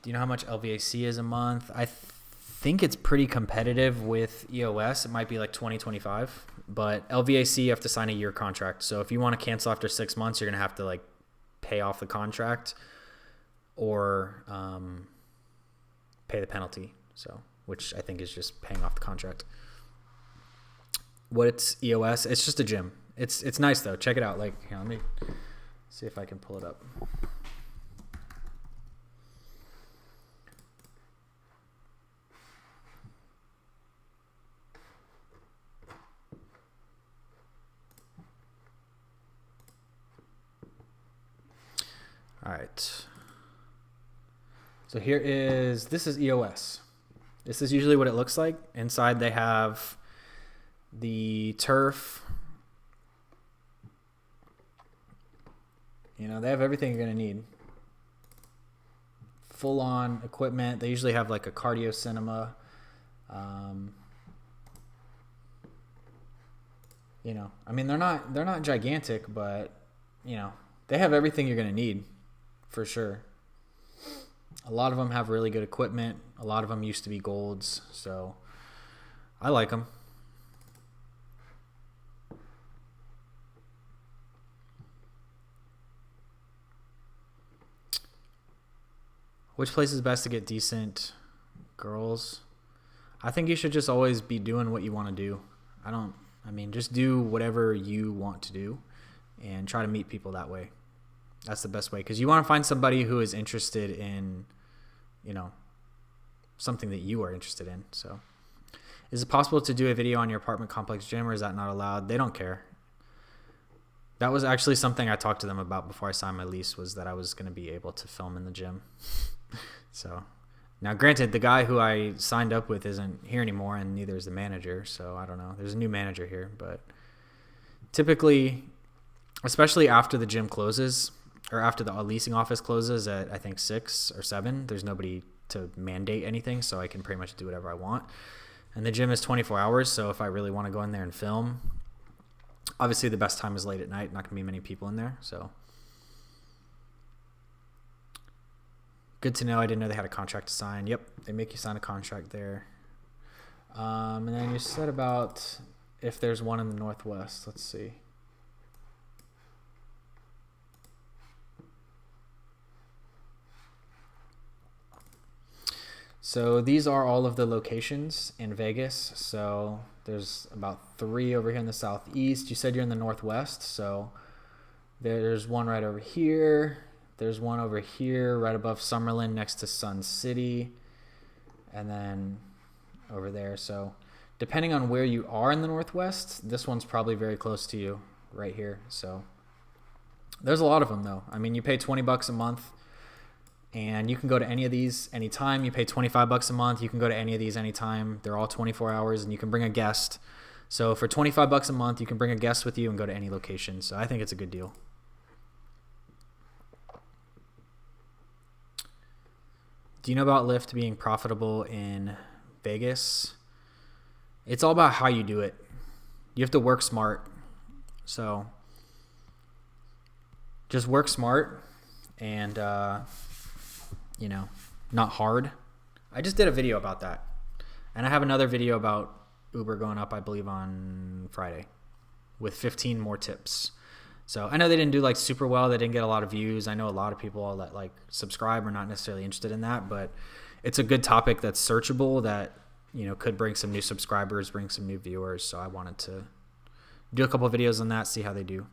do you know how much LVAC is a month? I think it's pretty competitive with EOS. It might be like $20, $25. But LVAC, you have to sign a year contract. So if you want to cancel after 6 months, you're going to have to like pay off the contract or pay the penalty. So, which I think is just paying off the contract. What's EOS? It's just a gym. It's nice though. Check it out. Like, here, let me see if I can pull it up. All right. So this is EOS. This is usually what it looks like. Inside they have the turf. You know, they have everything you're going to need. Full on equipment. They usually have like a cardio cinema. You know, I mean, they're not gigantic, but you know, they have everything you're going to need. For sure. A lot of them have really good equipment. A lot of them used to be golds, so I like them. Which place is best to get decent girls? I think you should just always be doing what you want to do. I mean, just do whatever you want to do and try to meet people that way. That's the best way, because you want to find somebody who is interested in, you know, something that you are interested in. So, is it possible to do a video on your apartment complex gym, or is that not allowed? They don't care. That was actually something I talked to them about before I signed my lease, was that I was going to be able to film in the gym. So, now granted, the guy who I signed up with isn't here anymore, and neither is the manager. So I don't know. There's a new manager here, but typically, especially after the gym closes, or after the leasing office closes at I think 6 or 7, there's nobody to mandate anything, so I can pretty much do whatever I want. And the gym is 24 hours, so if I really want to go in there and film, obviously the best time is late at night. Not going to be many people in there, so good to know. I didn't know they had a contract to sign. Yep, they make you sign a contract there. And then you said about if there's one in the Northwest. Let's see. So these are all of the locations in Vegas. So there's about 3 over here in the southeast. You said you're in the northwest, so there's one right over here. There's one over here right above Summerlin next to Sun City, and then over there. So depending on where you are in the northwest, this one's probably very close to you right here. So there's a lot of them though. I mean, you pay $20 a month and you can go to any of these anytime. You pay $25 a month, you can go to any of these anytime. They're all 24 hours and you can bring a guest. So for $25 a month, you can bring a guest with you and go to any location. So I think it's a good deal. Do you know about Lyft being profitable in Vegas? It's all about how you do it. You have to work smart. So just work smart and, not hard. I just did a video about that. And I have another video about Uber going up, I believe, on Friday with 15 more tips. So I know they didn't do like super well. They didn't get a lot of views. I know a lot of people that like subscribe are not necessarily interested in that, but it's a good topic that's searchable that, could bring some new subscribers, bring some new viewers. So I wanted to do a couple of videos on that, see how they do.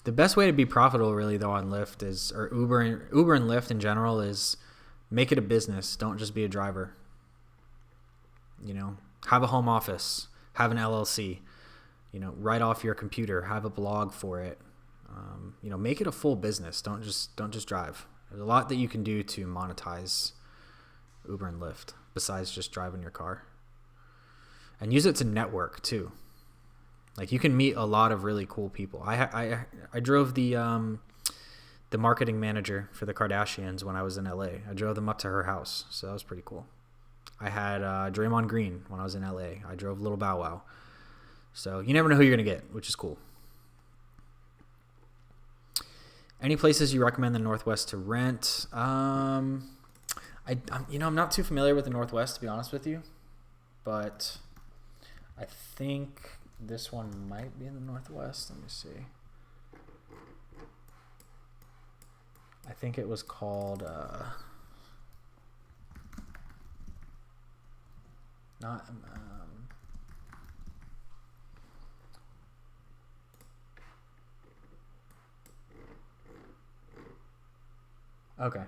The best way to be profitable really though on Lyft or Uber and Lyft in general is make it a business. Don't just be a driver. Have a home office, have an LLC, write off your computer, have a blog for it. Make it a full business. Don't just drive. There's a lot that you can do to monetize Uber and Lyft besides just driving your car. And use it to network too. Like you can meet a lot of really cool people. I drove the marketing manager for the Kardashians when I was in LA. I drove them up to her house, so that was pretty cool. I had Draymond Green when I was in LA. I drove Little Bow Wow. So you never know who you're gonna get, which is cool. Any places you recommend the Northwest to rent? I'm not too familiar with the Northwest, to be honest with you, but I think this one might be in the Northwest. Let me see. I think it was called okay.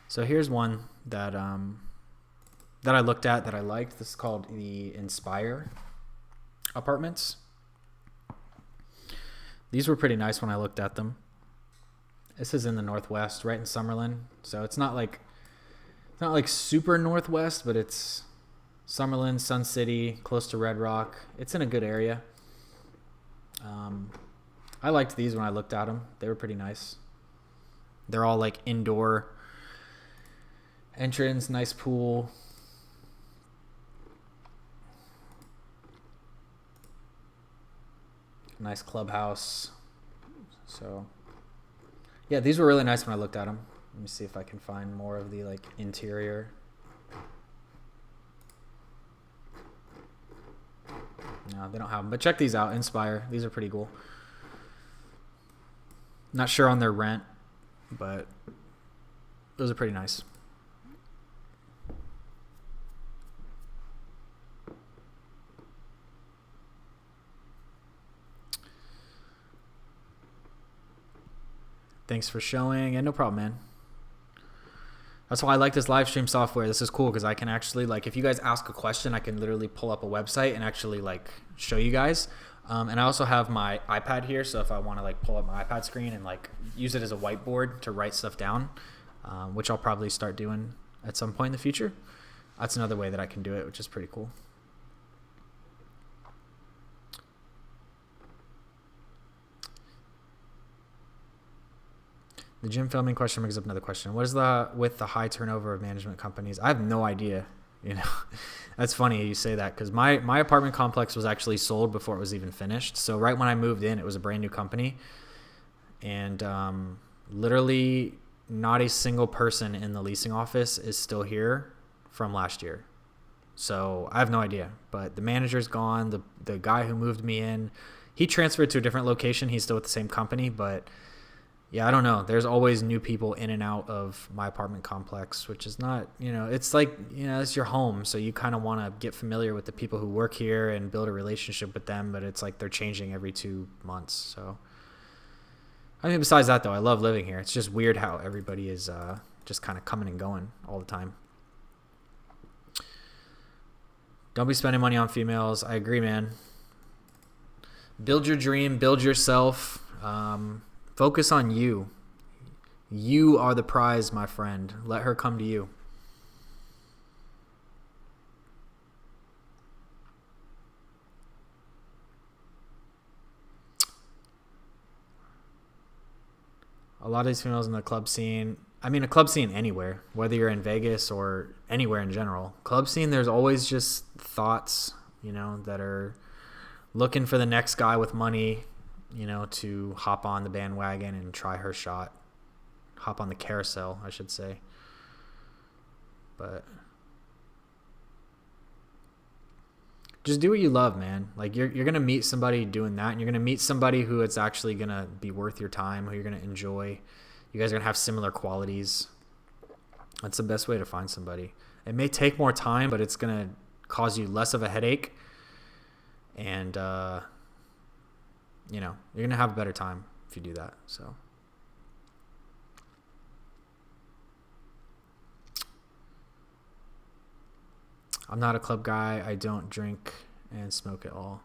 So here's one that I looked at that I liked. This is called the Inspire Apartments. These were pretty nice when I looked at them. This is in the Northwest, right in Summerlin. So it's not like super Northwest, but it's Summerlin, Sun City, close to Red Rock. It's in a good area. I liked these when I looked at them. They were pretty nice. They're all like indoor entrance, nice pool. Nice clubhouse. So yeah, these were really nice when I looked at them. Let me see if I can find more of the like interior. No, they don't have them, but check these out. Inspire. These are pretty cool. Not sure on their rent, but those are pretty nice. Thanks for showing. And no problem, man. That's why I like this live stream software. This is cool because I can actually, like, if you guys ask a question, I can literally pull up a website and actually, like, show you guys. And I also have my iPad here, so if I want to, like, pull up my iPad screen and, like, use it as a whiteboard to write stuff down, which I'll probably start doing at some point in the future. That's another way that I can do it, which is pretty cool. The gym filming question brings up another question. What is with the high turnover of management companies? I have no idea. That's funny you say that because my apartment complex was actually sold before it was even finished. So right when I moved in, it was a brand new company, and literally not a single person in the leasing office is still here from last year. So I have no idea. But the manager's gone. The guy who moved me in, he transferred to a different location. He's still with the same company, but Yeah, I don't know. There's always new people in and out of my apartment complex, which is not, it's like, it's your home. So you kind of want to get familiar with the people who work here and build a relationship with them. But it's like they're changing every 2 months. So, I mean, besides that, though, I love living here. It's just weird how everybody is just kind of coming and going all the time. Don't be spending money on females. I agree, man. Build your dream. Build yourself. Focus on you. You are the prize, my friend. Let her come to you. A lot of these females in the club scene, I mean, a club scene anywhere, whether you're in Vegas or anywhere in general. Club scene, there's always just thoughts, that are looking for the next guy with money, to hop on the bandwagon and try her shot. Hop on the carousel, I should say. But just do what you love, man. Like, you're going to meet somebody doing that, and you're going to meet somebody who it's actually going to be worth your time, who you're going to enjoy. You guys are going to have similar qualities. That's the best way to find somebody. It may take more time, but it's going to cause you less of a headache. And, you're going to have a better time if you do that. So, I'm not a club guy. I don't drink and smoke at all.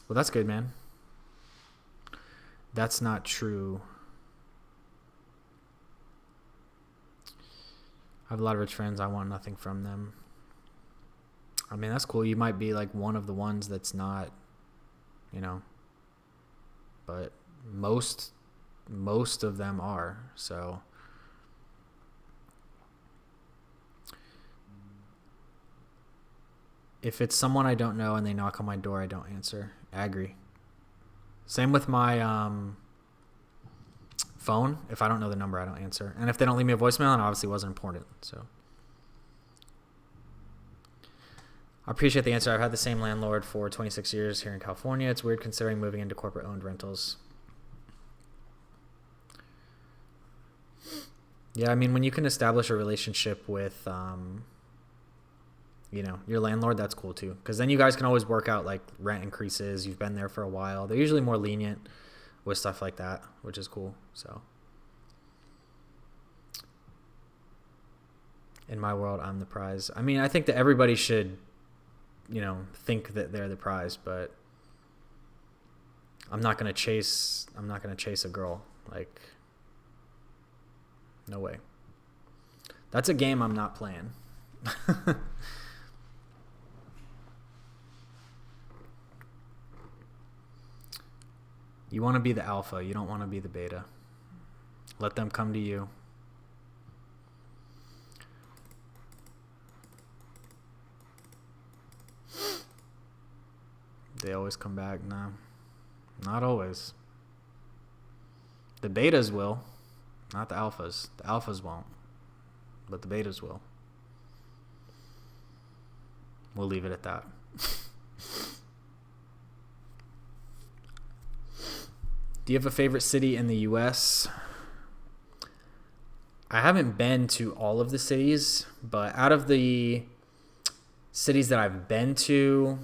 Well, that's good, man. That's not true. I have a lot of rich friends. I want nothing from them. I mean, that's cool. You might be like one of the ones that's not, but most of them are. So if it's someone I don't know and they knock on my door, I don't answer. I agree. Same with my phone. If I don't know the number, I don't answer. And if they don't leave me a voicemail, it obviously wasn't important. So I appreciate the answer. I've had the same landlord for 26 years here in California. It's weird considering moving into corporate-owned rentals. Yeah, I mean, when you can establish a relationship with, your landlord, that's cool too. Because then you guys can always work out like rent increases. You've been there for a while. They're usually more lenient with stuff like that, which is cool. So in my world, I'm the prize. I mean, I think that everybody should, think that they're the prize, but I'm not going to chase a girl. Like, no way. That's a game I'm not playing. You want to be the alpha. You don't want to be the beta. Let them come to you. They always come back. No, not always. The betas will, not the alphas. The alphas won't, but the betas will. We'll leave it at that. Do you have a favorite city in the U.S.? I haven't been to all of the cities, but out of the cities that I've been to,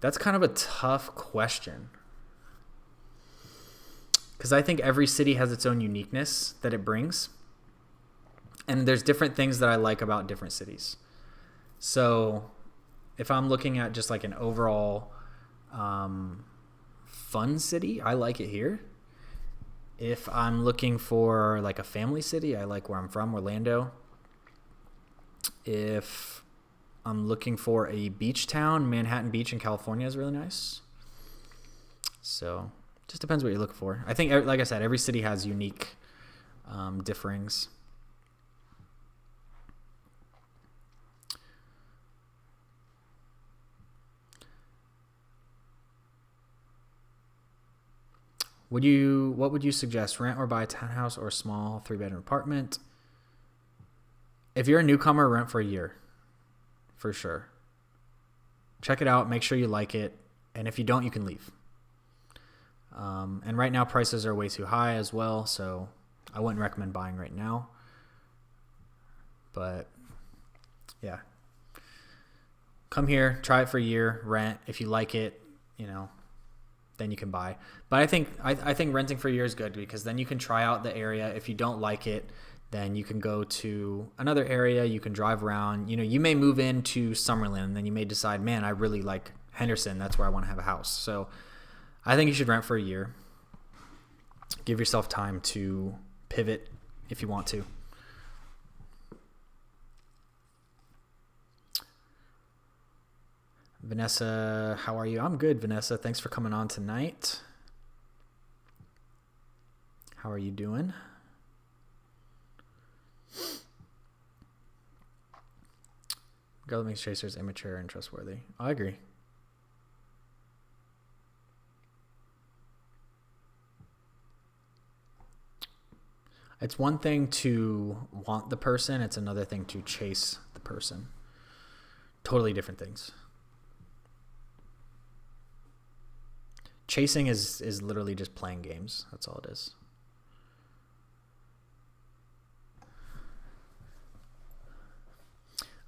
that's kind of a tough question. Because I think every city has its own uniqueness that it brings. And there's different things that I like about different cities. So if I'm looking at just like an overall fun city, I like it here. If I'm looking for like a family city, I like where I'm from, Orlando. If I'm looking for a beach town, Manhattan Beach in California is really nice. So just depends what you're looking for. I think, like I said, every city has unique differings. What would you suggest? Rent or buy a townhouse or a small 3-bedroom apartment? If you're a newcomer, rent for a year. For sure. check it out, make sure you like it, and if you don't, you can leave. And right now prices are way too high as well, so I wouldn't recommend buying right now. But yeah, come here, try it for a year, rent. If you like it, then you can buy. But I think renting for a year is good, because then you can try out the area. If you don't like it, then you can go to another area. You can drive around. You may move into Summerlin, and then you may decide, man, I really like Henderson. That's where I want to have a house. So I think you should rent for a year. Give yourself time to pivot if you want to. Vanessa, how are you? I'm good, Vanessa. Thanks for coming on tonight. How are you doing? Girl that makes chasers immature and trustworthy. I agree. It's one thing to want the person. It's another thing to chase the person. Totally different things. Chasing is literally just playing games. That's all it is.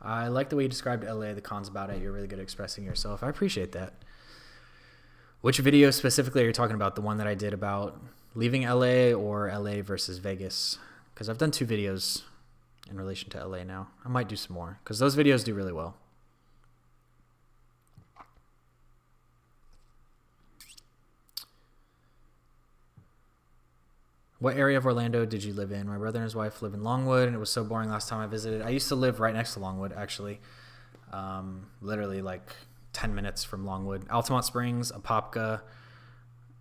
I like the way you described LA, the cons about it. You're really good at expressing yourself. I appreciate that. Which video specifically are you talking about? The one that I did about leaving LA or LA versus Vegas? Because I've done 2 videos in relation to LA now. I might do some more because those videos do really well. What area of Orlando did you live in? My brother and his wife live in Longwood, and it was so boring last time I visited. I used to live right next to Longwood, actually. Literally like 10 minutes from Longwood. Altamont Springs, Apopka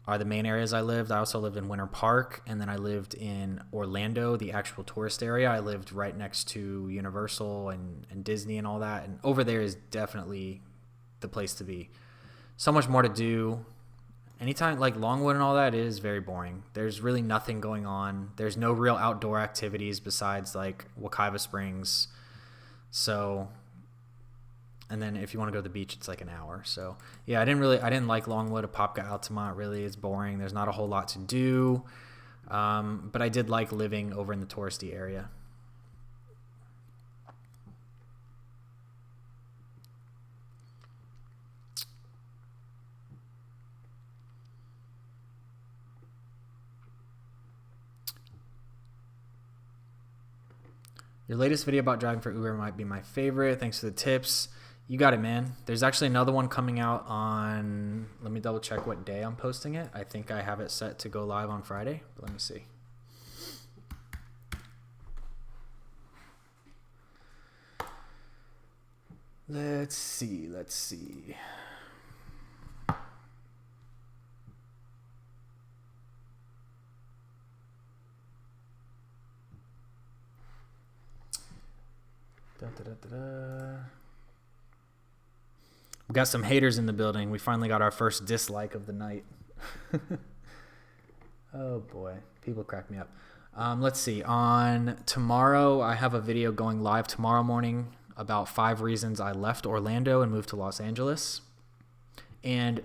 are the main areas I lived. I also lived in Winter Park, and then I lived in Orlando, the actual tourist area. I lived right next to Universal and Disney and all that, and over there is definitely the place to be. So much more to do. Anytime, like Longwood and all that, is very boring. There's really nothing going on. There's no real outdoor activities besides like Wekiva Springs. So, and then if you want to go to the beach, it's like an hour. So yeah, I didn't like Longwood. Apopka, Altamont, really, it's boring. There's not a whole lot to do. But I did like living over in the touristy area. Your latest video about driving for Uber might be my favorite. Thanks for the tips. You got it, man. There's actually another one coming out on, let me double check what day I'm posting it. I think I have it set to go live on Friday, but let me see. Let's see. We got some haters in the building. We finally got our first dislike of the night. Oh boy, people crack me up. Let's see. On tomorrow, I have a video going live tomorrow morning about 5 reasons I left Orlando and moved to Los Angeles. And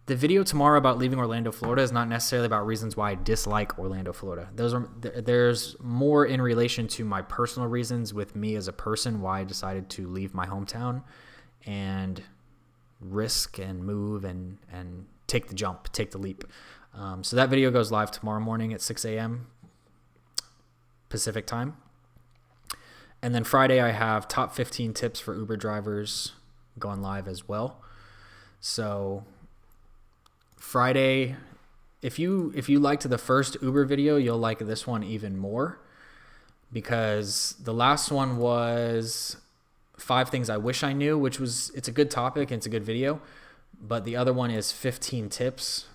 the video tomorrow about leaving Orlando, Florida is not necessarily about reasons why I dislike Orlando, Florida. There's more in relation to my personal reasons with me as a person, why I decided to leave my hometown and risk and move and take the jump, take the leap. So that video goes live tomorrow morning at 6 a.m. Pacific time. And then Friday I have top 15 tips for Uber drivers going live as well. So Friday, if you liked the first Uber video, you'll like this one even more, because the last one was 5 things I wish I knew, it's a good topic and it's a good video, but the other one is 15 tips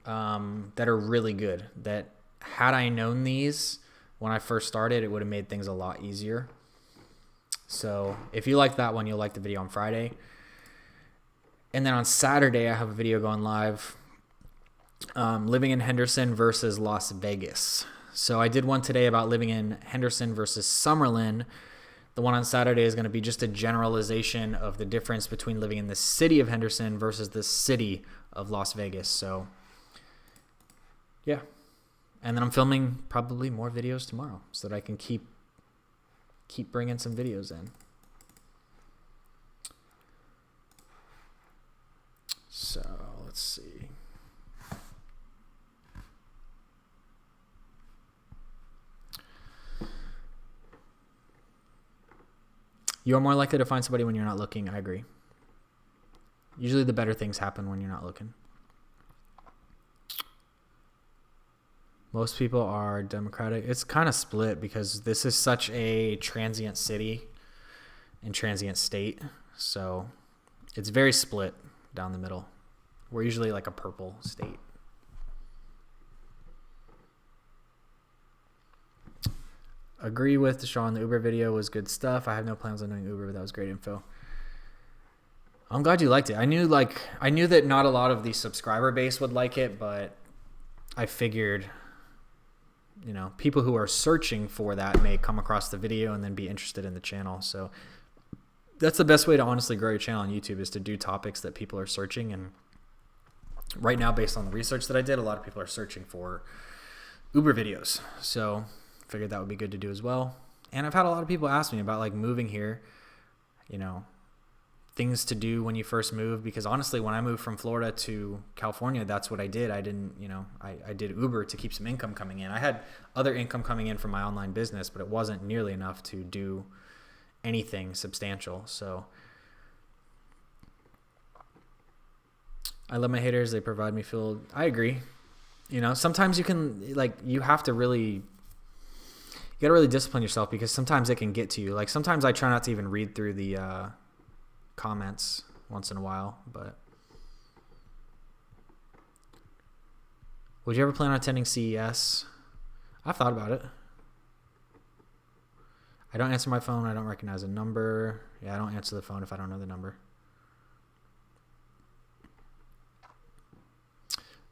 that are really good, that had I known these when I first started, it would have made things a lot easier. So if you like that one, you'll like the video on Friday. And then on Saturday, I have a video going live, living in Henderson versus Las Vegas. So I did one today about living in Henderson versus Summerlin. The one on Saturday is going to be just a generalization of the difference between living in the city of Henderson versus the city of Las Vegas. So, yeah. And then I'm filming probably more videos tomorrow so that I can keep bringing some videos in. So, let's see. You are more likely to find somebody when you're not looking. I agree. Usually the better things happen when you're not looking. Most people are Democratic. It's kind of split because this is such a transient city and transient state. So it's very split down the middle. We're usually like a purple state. Agree with Deshaun. The Uber video was good stuff. I have no plans on doing Uber, but that was great info. I'm glad you liked it. I knew that not a lot of the subscriber base would like it, but I figured, people who are searching for that may come across the video and then be interested in the channel. So that's the best way to honestly grow your channel on YouTube, is to do topics that people are searching. And right now, based on the research that I did, a lot of people are searching for Uber videos. So figured that would be good to do as well. And I've had a lot of people ask me about like moving here, things to do when you first move, because honestly, when I moved from Florida to California, that's what I did. I didn't, I did Uber to keep some income coming in. I had other income coming in from my online business, but it wasn't nearly enough to do anything substantial. So I love my haters. They provide me fuel. I agree. Sometimes you can, you have to really, you gotta really discipline yourself, because sometimes it can get to you. Like sometimes I try not to even read through the comments once in a while, but would you ever plan on attending CES? I've thought about it. I don't answer my phone. I don't recognize a number. Yeah, I don't answer the phone if I don't know the number.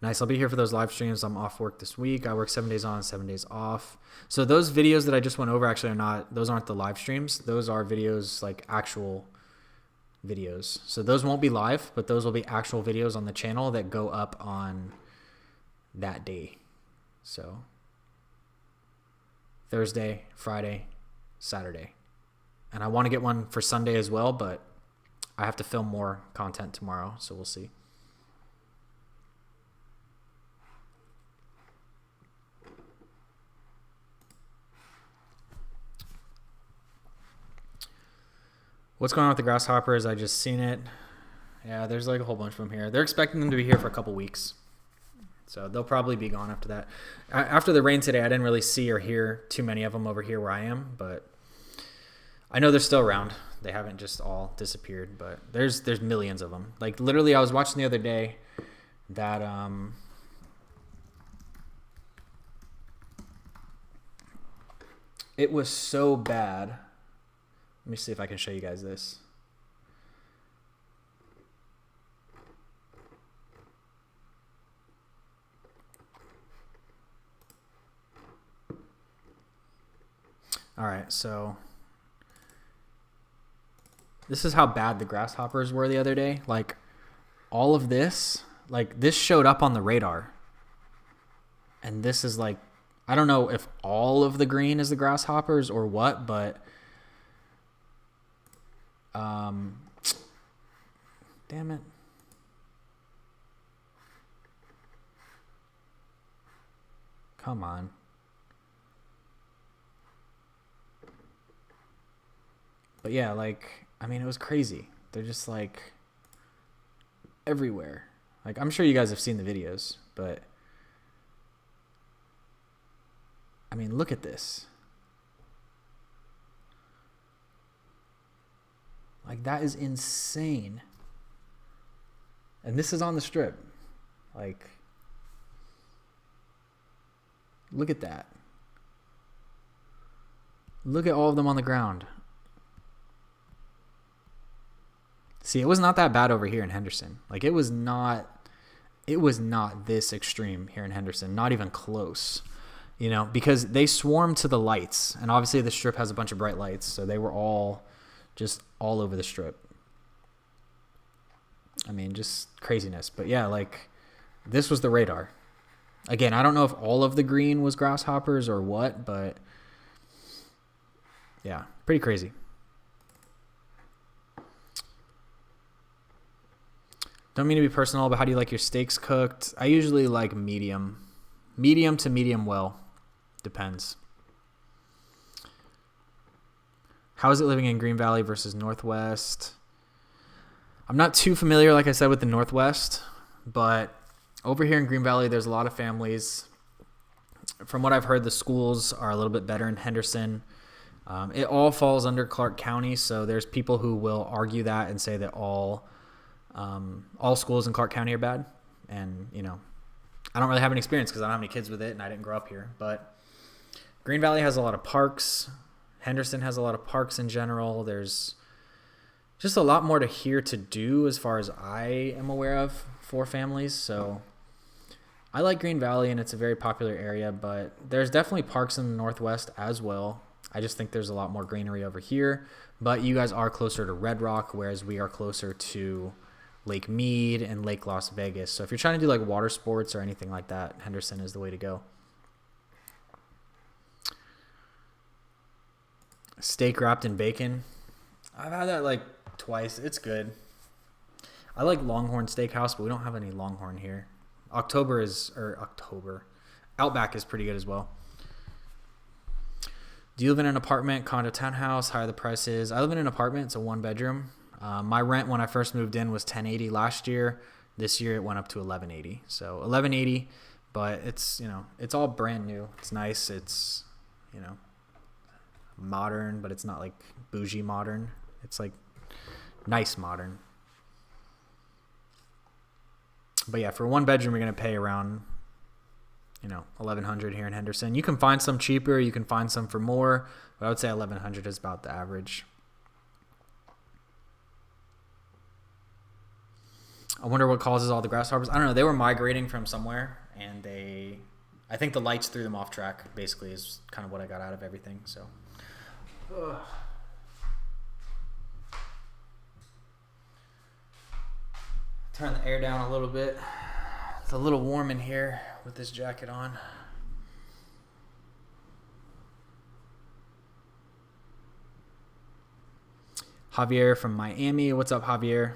Nice. I'll be here for those live streams. I'm off work this week. I work 7 days on, 7 days off. So those videos that I just went over actually those aren't the live streams. Those are videos, like actual videos. So those won't be live, but those will be actual videos on the channel that go up on that day. So Thursday, Friday, Saturday. And I want to get one for Sunday as well, but I have to film more content tomorrow, so we'll see. What's going on with the grasshoppers? I just seen it. Yeah, there's like a whole bunch of them here. They're expecting them to be here for a couple weeks. So they'll probably be gone after that. After the rain today, I didn't really see or hear too many of them over here where I am, but I know they're still around. They haven't just all disappeared, but there's millions of them. Like literally, I was watching the other day that it was so bad. Let me see if I can show you guys this. All right, so this is how bad the grasshoppers were the other day. Like all of this, like this showed up on the radar. And this is like, I don't know if all of the green is the grasshoppers or what, but damn it. Come on. But yeah, like, I mean, it was crazy. They're just like everywhere. Like, I'm sure you guys have seen the videos, but I mean, look at this. Like, that is insane. And this is on the strip. Like, look at that. Look at all of them on the ground. See, it was not that bad over here in Henderson. Like, it was not this extreme here in Henderson. Not even close. you know, because they swarmed to the lights. And obviously the strip has a bunch of bright lights. So they were all just all over the strip. I mean, just craziness. But yeah, like this was the radar. Again, I don't know if all of the green was grasshoppers or what, but yeah, pretty crazy. Don't mean to be personal, but how do you like your steaks cooked? I usually like medium. Medium to medium well. Depends. How is it living in Green Valley versus Northwest? I'm not too familiar, like I said, with the Northwest, but over here in Green Valley, there's a lot of families. From what I've heard, the schools are a little bit better in Henderson. It all falls under Clark County, so there's people who will argue that and say that all schools in Clark County are bad. And, you know, I don't really have any experience because I don't have any kids with it and I didn't grow up here. But Green Valley has a lot of parks. Henderson has a lot of parks in general. There's just a lot more to do as far as I am aware of for families. So I like Green Valley, and it's a very popular area, but there's definitely parks in the Northwest as well. I just think there's a lot more greenery over here, but you guys are closer to Red Rock, whereas we are closer to Lake Mead and Lake Las Vegas. So if you're trying to do like water sports or anything like that, Henderson is the way to go. Steak wrapped in bacon. I've had that like twice. It's good. I like Longhorn Steakhouse, but we don't have any Longhorn here. Outback is pretty good as well. Do you live in an apartment, condo, townhouse? How are the prices? I live in an apartment. It's a 1-bedroom. My rent when I first moved in was $10.80 last year. This year it went up to $11.80. So $11.80, but it's, you know, it's all brand new. It's nice. It's, you know, modern, but it's not like bougie modern. It's like nice modern. But yeah, for 1-bedroom, you're going to pay around, you know, $1,100 here in Henderson. You can find some cheaper. You can find some for more. But I would say $1,100 is about the average. I wonder what causes all the grasshoppers. I don't know. They were migrating from somewhere, and I think the lights threw them off track, basically, is kind of what I got out of everything. So. Ugh. Turn the air down a little bit. It's a little warm in here with this jacket on. Javier from Miami. What's up, Javier?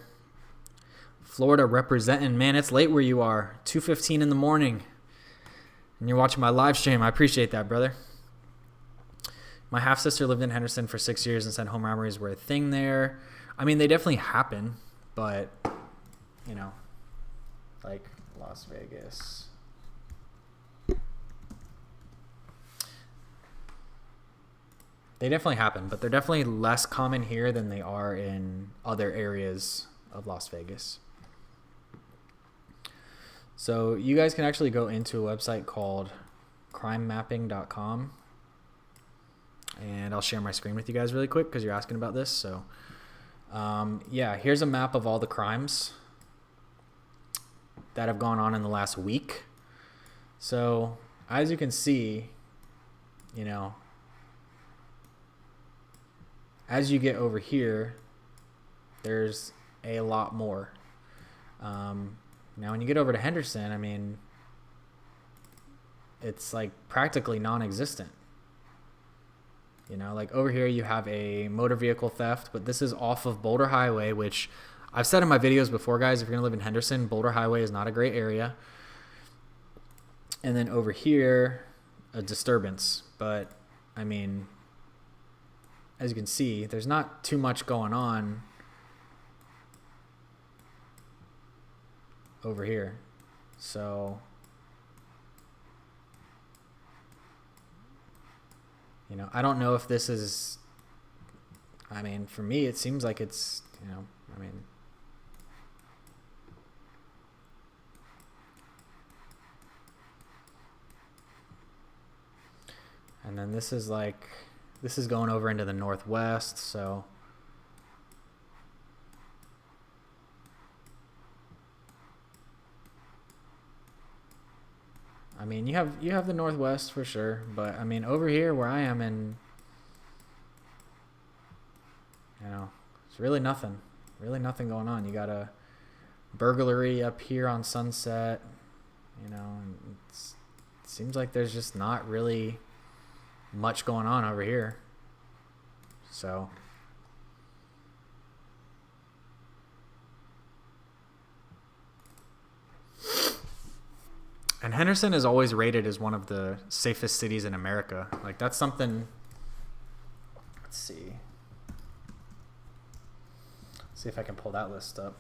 Florida representing. Man, it's late where you are. 2:15 in the morning. And you're watching my live stream. I appreciate that, brother. My half-sister lived in Henderson for 6 years and said home robberies were a thing there. I mean, they definitely happen, but, you know, like Las Vegas. They definitely happen, but they're definitely less common here than they are in other areas of Las Vegas. So you guys can actually go into a website called crimemapping.com. And I'll share my screen with you guys really quick because you're asking about this. So, yeah, here's a map of all the crimes that have gone on in the last week. So, as you can see, you know, as you get over here, there's a lot more. Now, when you get over to Henderson, I mean, it's like practically non-existent. You know, like over here you have a motor vehicle theft, but this is off of Boulder Highway, which I've said in my videos before, guys, if you're going to live in Henderson, Boulder Highway is not a great area. And then over here, a disturbance. But, I mean, as you can see, there's not too much going on over here. So, you know, I don't know if this is, I mean, for me, it seems like it's, you know, I mean, and then this is like, this is going over into the Northwest, so I mean, you have the Northwest for sure, but I mean, over here where I am in, you know, it's really nothing going on. You got a burglary up here on Sunset, you know, and it seems like there's just not really much going on over here. So and Henderson is always rated as one of the safest cities in America. Like, that's something. Let's see if I can pull that list up.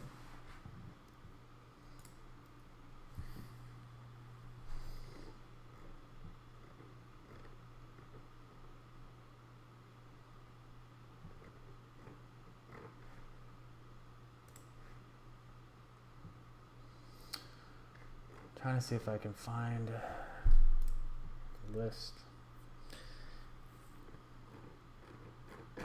Trying to see if I can find the list. I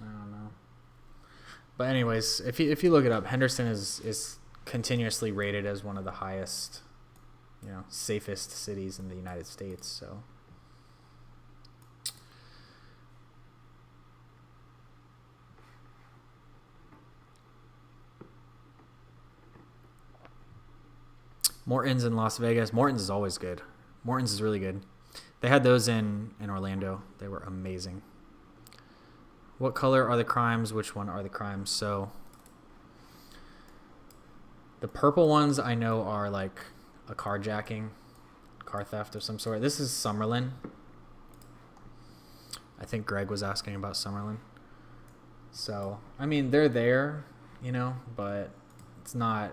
don't know. But anyways, if you look it up, Henderson is continuously rated as one of the highest, you know, safest cities in the United States. So Morton's in Las Vegas. Morton's is always good. Morton's is really good. They had those in Orlando. They were amazing. What color are the crimes? Which one are the crimes? So the purple ones I know are like a carjacking, car theft of some sort. This is Summerlin. I think Greg was asking about Summerlin. So, I mean, they're there, you know, but it's not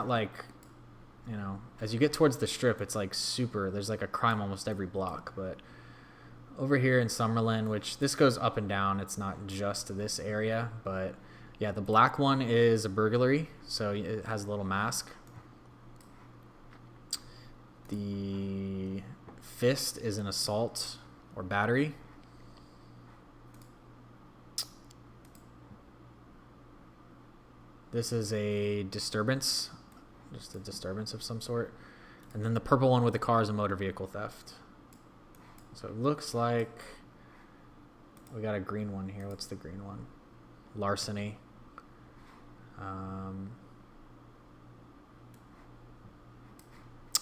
like, you know, as you get towards the Strip, it's like there's like a crime almost every block. But over here in Summerlin, which this goes up and down, it's not just this area, but yeah, the black one is a burglary, so it has a little mask. The fist is an assault or battery. This is a disturbance, just a disturbance of some sort. And then the purple one with the car is a motor vehicle theft. So it looks like we got a green one here. What's the green one? Larceny.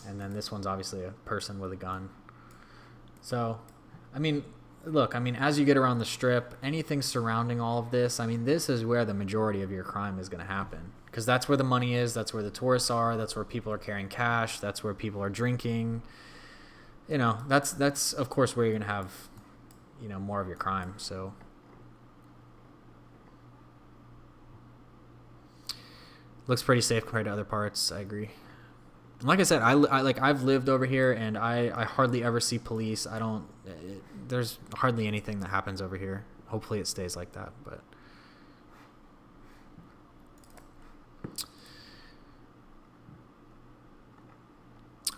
And then this one's obviously a person with a gun. So, I mean, look, I mean, as you get around the Strip, anything surrounding all of this, I mean, this is where the majority of your crime is going to happen. Because that's where the money is. That's where the tourists are. That's where people are carrying cash. That's where people are drinking. You know, that's of course where you're gonna have, you know, more of your crime. So looks pretty safe compared to other parts. I agree. Like I said, I've lived over here and I hardly ever see police. There's hardly anything that happens over here. Hopefully it stays like that, but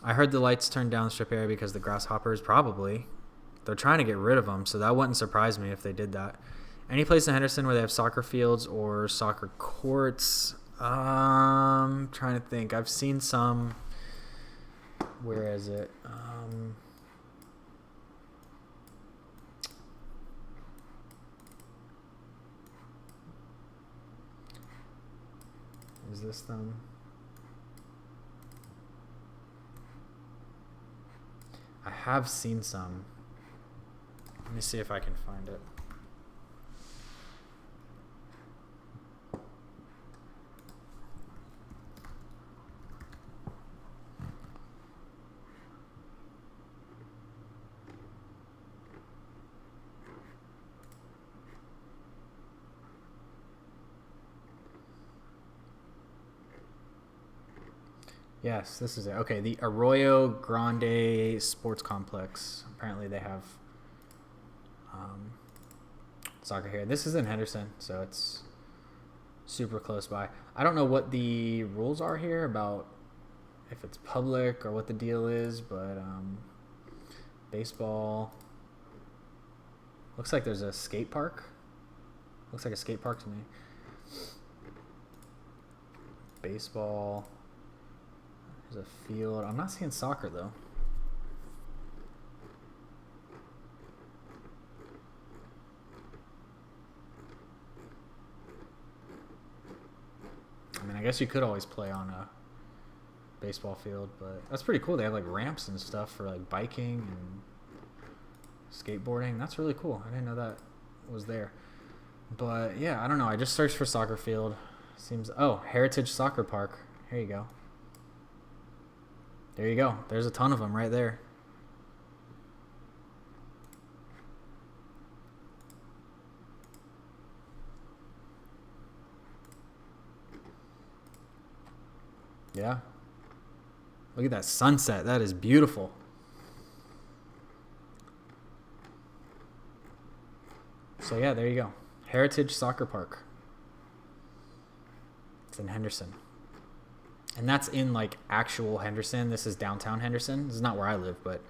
I heard the lights turned down the Strip area because the grasshoppers, probably. They're trying to get rid of them, so that wouldn't surprise me if they did that. Any place in Henderson where they have soccer fields or soccer courts? Trying to think. I've seen some. Where is it? Is this them? I have seen some. Let me see if I can find it. Yes, this is it. Okay, the Arroyo Grande Sports Complex. Apparently they have soccer here. This is in Henderson, so it's super close by. I don't know what the rules are here about if it's public or what the deal is, but baseball. Looks like there's a skate park Looks like a skate park to me. Baseball. There's a field. I'm not seeing soccer though. I mean, I guess you could always play on a baseball field, but that's pretty cool. They have like ramps and stuff for like biking and skateboarding. That's really cool. I didn't know that was there. But yeah, I don't know. I just searched for soccer field. Seems, oh, Heritage Soccer Park. Here you go. There you go. There's a ton of them right there. Yeah. Look at that sunset. That is beautiful. So yeah, there you go. Heritage Soccer Park. It's in Henderson. And that's in like actual Henderson. This is downtown Henderson. This is not where I live, but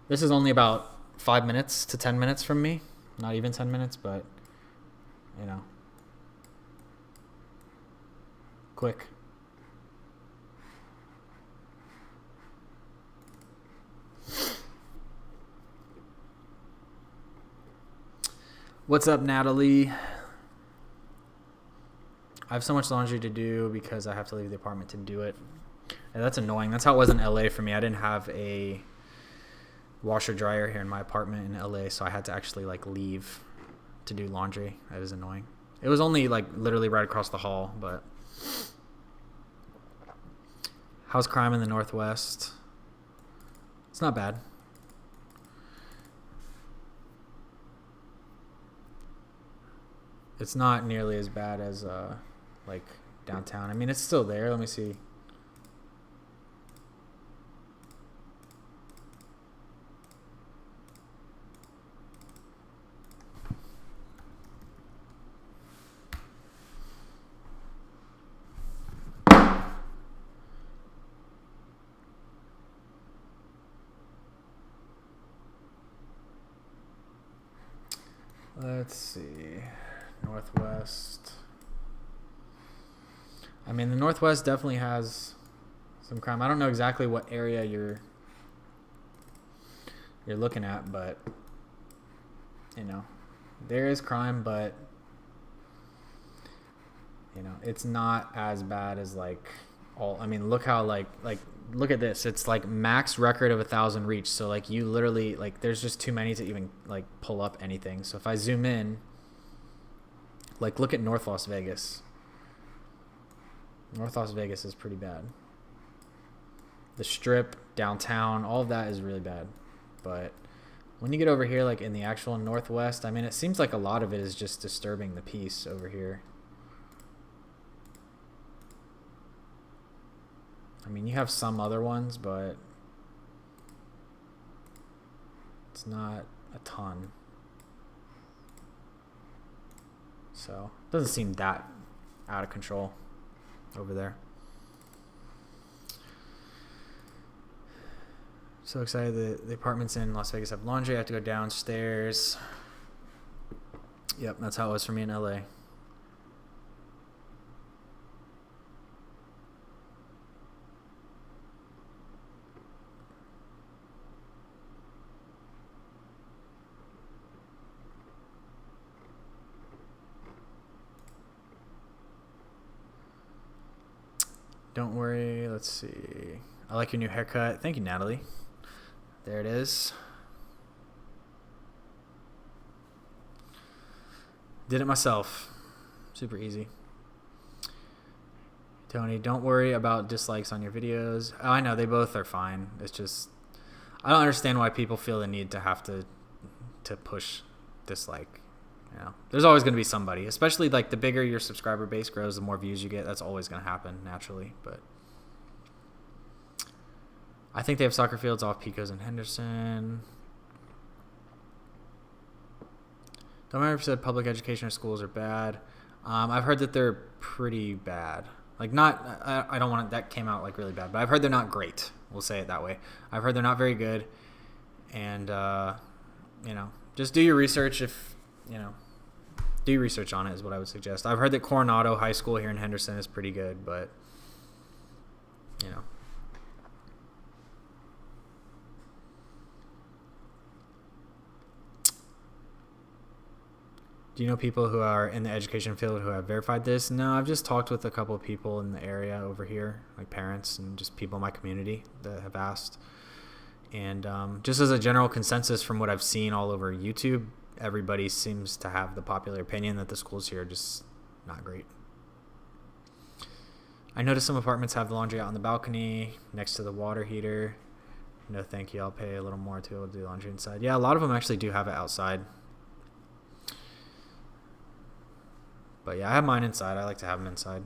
this is only about 5 minutes to 10 minutes from me. Not even 10 minutes, but you know. Quick. What's up, Natalie? I have so much laundry to do because I have to leave the apartment to do it. And that's annoying. That's how it was in LA for me. I didn't have a washer dryer here in my apartment in LA, so I had to actually like leave to do laundry. That is annoying. It was only like literally right across the hall, but how's crime in the Northwest? It's not bad. It's not nearly as bad as like downtown. I mean, it's still there. Let me see. Let's see. Northwest. I mean, the Northwest definitely has some crime. I don't know exactly what area you're looking at, but you know, there is crime, but you know, it's not as bad as like all. I mean, look how like look at this. It's like max record of 1,000 reach. So like you literally like there's just too many to even like pull up anything. So if I zoom in. Like, look at North Las Vegas. North Las Vegas is pretty bad. The Strip, downtown, all of that is really bad. But when you get over here, like in the actual Northwest, I mean, it seems like a lot of it is just disturbing the peace over here. I mean, you have some other ones, but it's not a ton. So it doesn't seem that out of control over there. So excited the apartments in Las Vegas have laundry. I have to go downstairs. Yep, that's how it was for me in LA. Don't worry. Let's see. I like your new haircut. Thank you, Natalie. There it is. Did it myself. Super easy. Tony, don't worry about dislikes on your videos. Oh, I know. They both are fine. It's just, I don't understand why people feel the need to have to push dislike. You know, there's always going to be somebody, especially like the bigger your subscriber base grows, the more views you get. That's always going to happen naturally. But I think they have soccer fields off Pecos and Henderson. Don't remember if you said public education or schools are bad. I've heard that they're pretty bad. Like not, I don't want it, that came out like really bad, but I've heard they're not great. We'll say it that way. I've heard they're not very good. And, you know, just do your research if do your research on it is what I would suggest. I've heard that Coronado High School here in Henderson is pretty good, but you know. Do you know people who are in the education field who have verified this? No, I've just talked with a couple of people in the area over here, like parents and just people in my community that have asked. And just as a general consensus from what I've seen all over YouTube, everybody seems to have the popular opinion that the schools here are just not great. I noticed some apartments have the laundry out on the balcony next to the water heater. No, thank you. I'll pay a little more to be able to do laundry inside. Yeah, a lot of them actually do have it outside. But yeah, I have mine inside. I like to have them inside.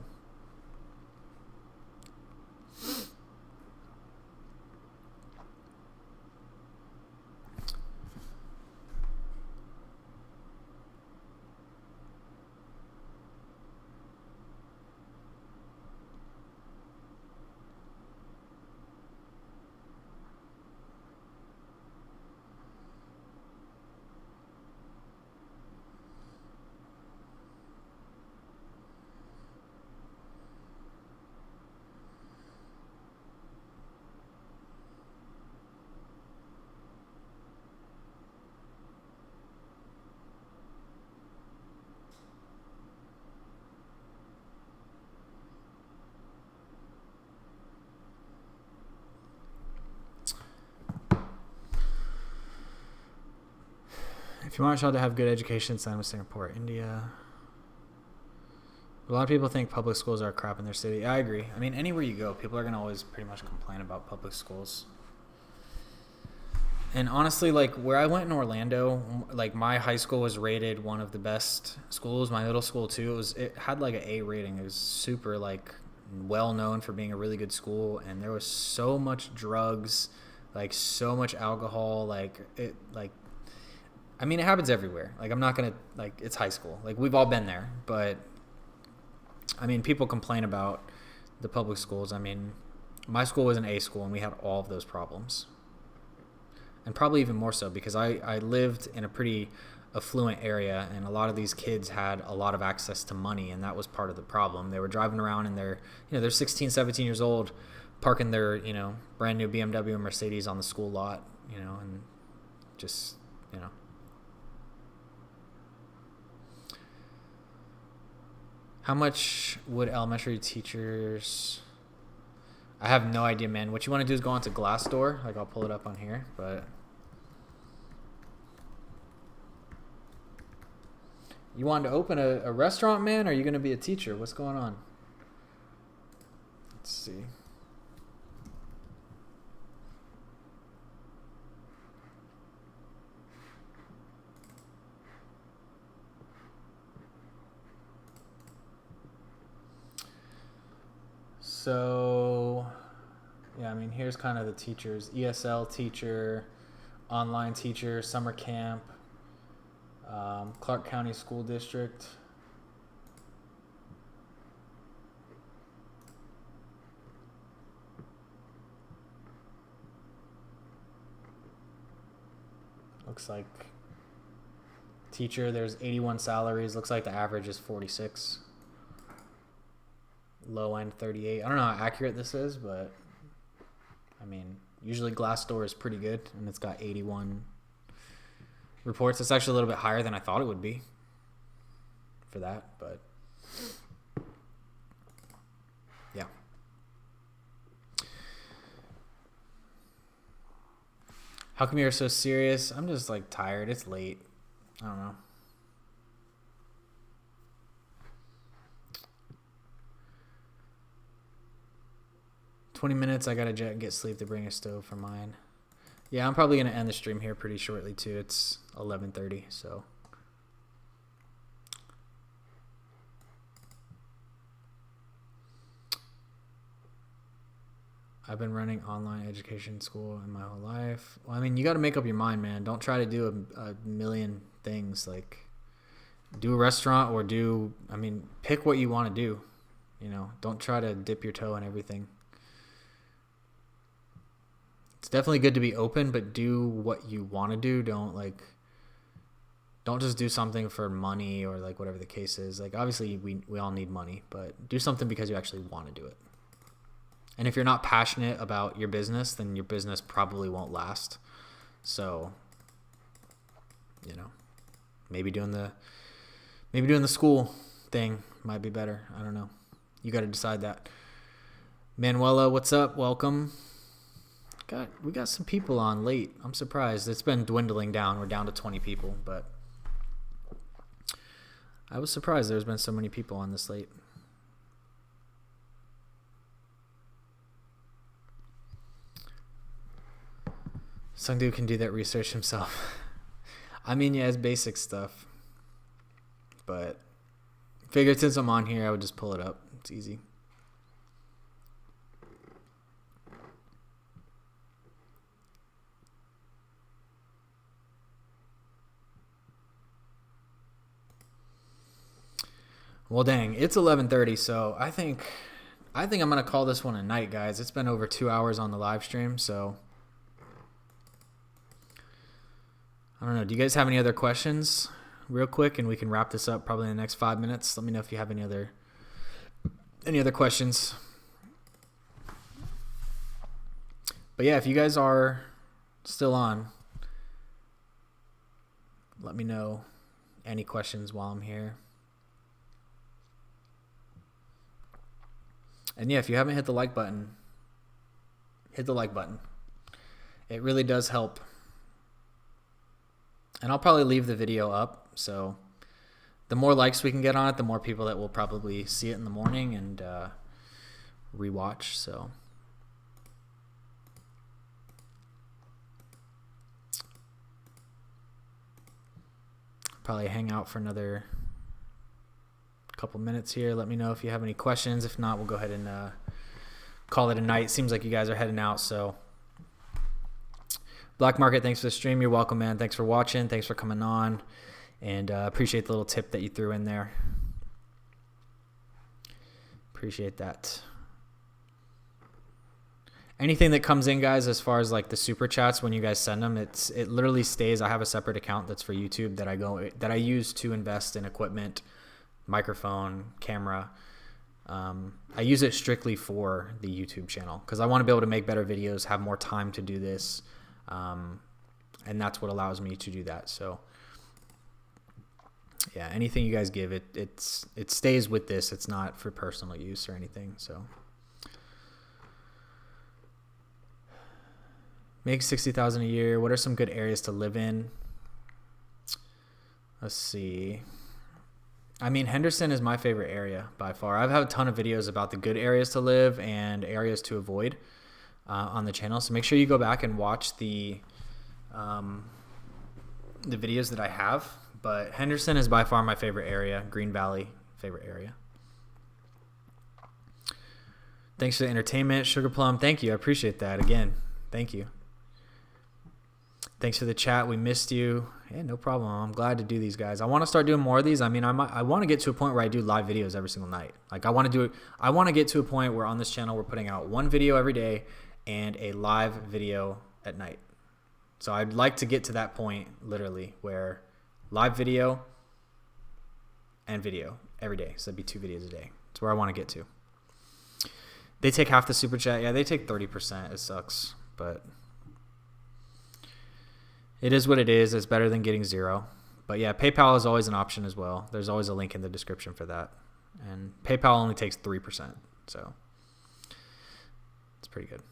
If you want a child to have good education, send them to Singapore, India. A lot of people think public schools are crap in their city. I agree. I mean, anywhere you go, people are going to always pretty much complain about public schools. And honestly, like where I went in Orlando, like my high school was rated one of the best schools. My middle school too. It had like an A rating. It was super like well known for being a really good school. And there was so much drugs, like so much alcohol, I mean, it happens everywhere. Like, I'm not going to, like, it's high school. Like, we've all been there. But, I mean, people complain about the public schools. I mean, my school was an A school, and we had all of those problems. And probably even more so because I lived in a pretty affluent area, and a lot of these kids had a lot of access to money, and that was part of the problem. They were driving around, and they're 16, 17 years old, parking their, brand new BMW or Mercedes on the school lot, and just, How much would elementary teachers... I have no idea, man. What you want to do is go onto Glassdoor. Like, I'll pull it up on here, but... You want to open a restaurant, man, or are you going to be a teacher? What's going on? Let's see. So, yeah, I mean, here's kind of the teachers. ESL teacher, online teacher, summer camp, Clark County School District. Looks like teacher, there's 81 salaries. Looks like the average is 46. Low end 38. I don't know how accurate this is, but I mean, usually Glassdoor is pretty good, and it's got 81 reports. It's actually a little bit higher than I thought it would be for that, but yeah. How come you're so serious? I'm just like tired. It's late. I don't know. "20 minutes, I gotta get sleep to bring a stove for mine." Yeah, I'm probably gonna end the stream here pretty shortly too. It's 11:30, so. I've been running online education school in my whole life. Well, I mean, you got to make up your mind, man. Don't try to do a million things. Like, do a restaurant or pick what you want to do. Don't try to dip your toe in everything. It's definitely good to be open, but do what you want to do. Don't Don't just do something for money or like whatever the case is. Like obviously we all need money, but do something because you actually want to do it. And if you're not passionate about your business, then your business probably won't last. So, you know, maybe doing the school thing might be better. I don't know. You got to decide that. Manuela, what's up? Welcome. We got some people on late. I'm surprised. It's been dwindling down. We're down to 20 people, but I was surprised there's been so many people on this late. Some dude can do that research himself. I mean, yeah, it's basic stuff. But figured since I'm on here, I would just pull it up. It's easy. Well, dang, it's 11:30, so I think I'm gonna call this one a night, guys. It's been over 2 hours on the live stream, so I don't know. Do you guys have any other questions real quick, and we can wrap this up probably in the next 5 minutes? Let me know if you have any other questions. But yeah, if you guys are still on, let me know any questions while I'm here. And yeah, if you haven't hit the like button, hit the like button. It really does help. And I'll probably leave the video up, so the more likes we can get on it, the more people that will probably see it in the morning and rewatch. So probably hang out for another couple minutes here. Let me know if you have any questions. If not, we'll go ahead and call it a night. Seems like you guys are heading out, so Black Market, thanks for the stream. You're welcome, man. Thanks for watching. Thanks for coming on. And appreciate the little tip that you threw in there. Appreciate that. Anything that comes in, guys, as far as like the super chats, when you guys send them, it literally stays. I have a separate account that's for YouTube that I use to invest in equipment, microphone, camera. I use it strictly for the YouTube channel because I want to be able to make better videos, have more time to do this. And that's what allows me to do that. So yeah, anything you guys give, it stays with this. It's not for personal use or anything. So make $60,000 a year. What are some good areas to live in? Let's see. I mean, Henderson is my favorite area by far. I've had a ton of videos about the good areas to live and areas to avoid on the channel. So make sure you go back and watch the videos that I have. But Henderson is by far my favorite area. Green Valley, favorite area. Thanks for the entertainment, Sugar Plum. Thank you. I appreciate that. Again, thank you. Thanks for the chat. We missed you. Yeah, no problem. I'm glad to do these, guys. I want to start doing more of these. I mean, I want to get to a point where I do live videos every single night. Like I want to get to a point where on this channel we're putting out one video every day and a live video at night. So I'd like to get to that point literally where live video and video every day. So that'd be 2 videos a day. That's where I want to get to. They take half the super chat. Yeah, they take 30%. It sucks, but it is what it is. It's better than getting 0. But yeah, PayPal is always an option as well. There's always a link in the description for that. And PayPal only takes 3%. So it's pretty good.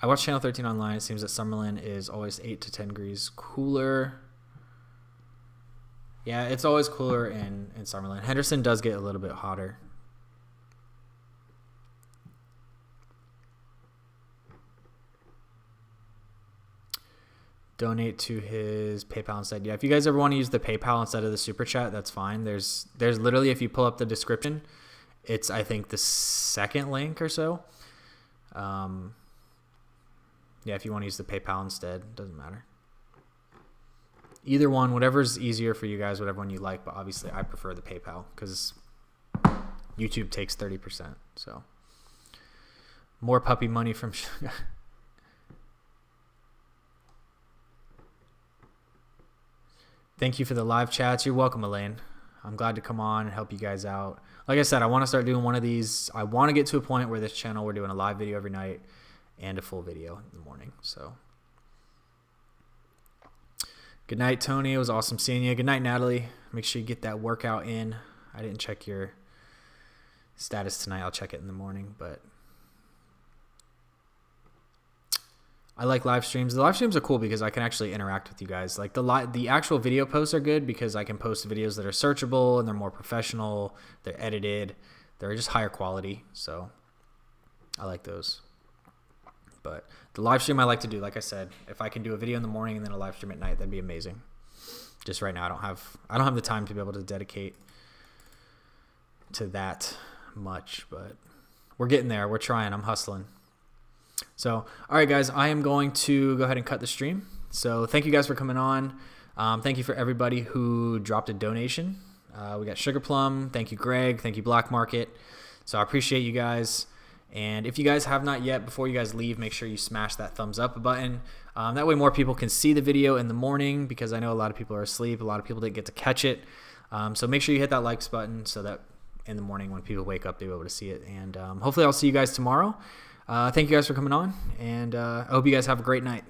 I watch Channel 13 online. It seems that Summerlin is always 8 to 10 degrees cooler. Yeah, it's always cooler in Summerlin. Henderson does get a little bit hotter. Donate to his PayPal instead. Yeah, if you guys ever want to use the PayPal instead of the super chat, that's fine. There's literally, if you pull up the description, it's I think the second link or so. Yeah, if you want to use the PayPal instead, doesn't matter. Either one, whatever's easier for you guys, whatever one you like. But obviously, I prefer the PayPal because YouTube takes 30%. So more puppy money from. Thank you for the live chats. You're welcome, Elaine. I'm glad to come on and help you guys out. Like I said, I want to start doing one of these. I want to get to a point where this channel, we're doing a live video every night and a full video in the morning. So good night, Tony. It was awesome seeing you. Good night, Natalie. Make sure you get that workout in. I didn't check your status tonight. I'll check it in the morning, but I like live streams. The live streams are cool because I can actually interact with you guys. Like the actual video posts are good because I can post videos that are searchable and they're more professional. They're edited. They're just higher quality. So I like those. But the live stream I like to do, like I said, if I can do a video in the morning and then a live stream at night, that'd be amazing. Just right now, I don't have the time to be able to dedicate to that much, but we're getting there. We're trying. I'm hustling. So, all right, guys, I am going to go ahead and cut the stream. So thank you guys for coming on. Thank you for everybody who dropped a donation. We got Sugar Plum. Thank you, Greg. Thank you, Black Market. So I appreciate you guys. And if you guys have not yet, before you guys leave, make sure you smash that thumbs up button. That way more people can see the video in the morning because I know a lot of people are asleep. A lot of people didn't get to catch it. So make sure you hit that likes button so that in the morning when people wake up, they'll be able to see it. And hopefully I'll see you guys tomorrow. Thank you guys for coming on, and I hope you guys have a great night.